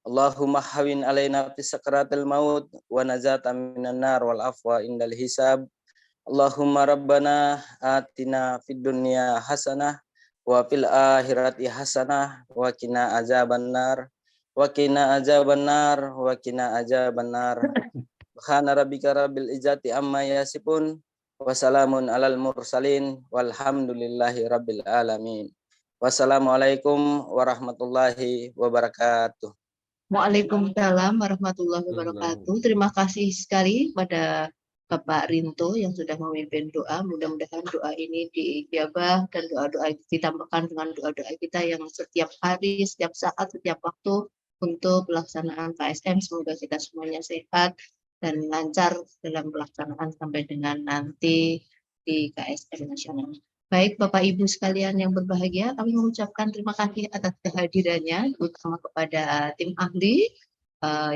Allahumma hawin alaina fi sakratil maut wa nazatan minan nar wal afwa indal hisab. Allahumma rabbana atina fid dunya hasanah wa fil akhirati hasanah wa qina azabannar wa qina azabannar wa qina azabannar. Subhana rabbika rabbil izzati amma yasifun Wassalamun alal mursalin walhamdulillahi rabbil alamin. Wassalamualaikum warahmatullahi wabarakatuh. Waalaikumsalam warahmatullahi wabarakatuh. Terima kasih sekali pada Bapak Rinto yang sudah memimpin doa. Mudah-mudahan doa ini diijabah dan doa-doa ditambahkan dengan doa-doa kita yang setiap hari, setiap saat, setiap waktu untuk pelaksanaan KSM. Semoga kita semuanya sehat dan lancar dalam pelaksanaan sampai dengan nanti di KSM nasional. Baik Bapak Ibu sekalian yang berbahagia, kami mengucapkan terima kasih atas kehadirannya, terutama kepada tim ahli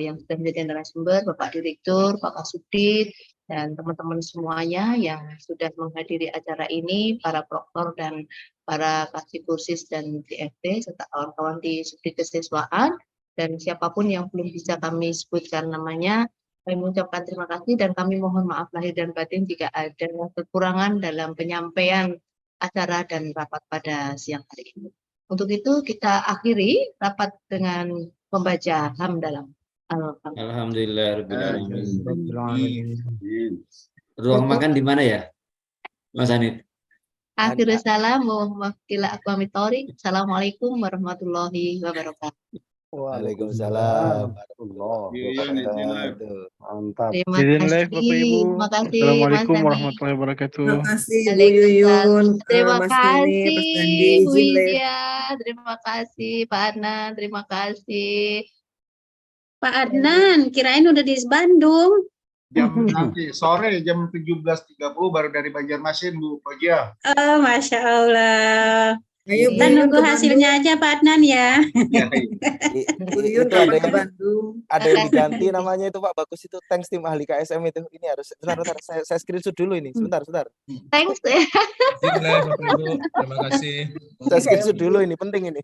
yang sudah menjadi narasumber, Bapak Direktur, Pak Kasubdit, dan teman-teman semuanya yang sudah menghadiri acara ini, para proktor dan para kasih kursis dan DFT, serta kawan-kawan di Subdit Kesiswaan, dan siapapun yang belum bisa kami sebutkan namanya, kami mengucapkan terima kasih dan kami mohon maaf lahir dan batin jika ada kekurangan dalam penyampaian acara dan rapat pada siang hari ini. Untuk itu kita akhiri rapat dengan membaca hamdalah. Alhamdulillahirrahmanirrahim. Ruang makan di mana ya, Mas Hanif? Akhirul salam wa Assalamualaikum warahmatullahi wabarakatuh. Waalaikumsalam warahmatullahi wabarakatuh. Mantap. Terima Izin kasih. live Bapak Ibu. Terima kasih, Assalamualaikum Mas Ani. warahmatullahi wabarakatuh. Terima kasih Bu Waalaikumsalam. Yuyun, Terima Mas Deni, Mas kasih Dandi, Bu izin live. Widya. Terima kasih Pak Adnan. Terima kasih. Pak Adnan, kirain udah di Bandung. Jam nanti sore jam 17.30 baru dari Banjarmasin Bu Koja. Oh, Masya Allah. Ayo Bu Kita Yuyun nunggu ke hasilnya aja Pak Adnan ya. Bu Yuyun Itu ada kapan yang ke Bandung? ada yang diganti namanya itu Pak, bagus itu. Thanks tim ahli KSM itu. Ini harus bentar, saya screenshot dulu ini. Sebentar. Thanks. Izin live Bapak Ibu. Terima kasih. Saya screenshot dulu ini, penting ini.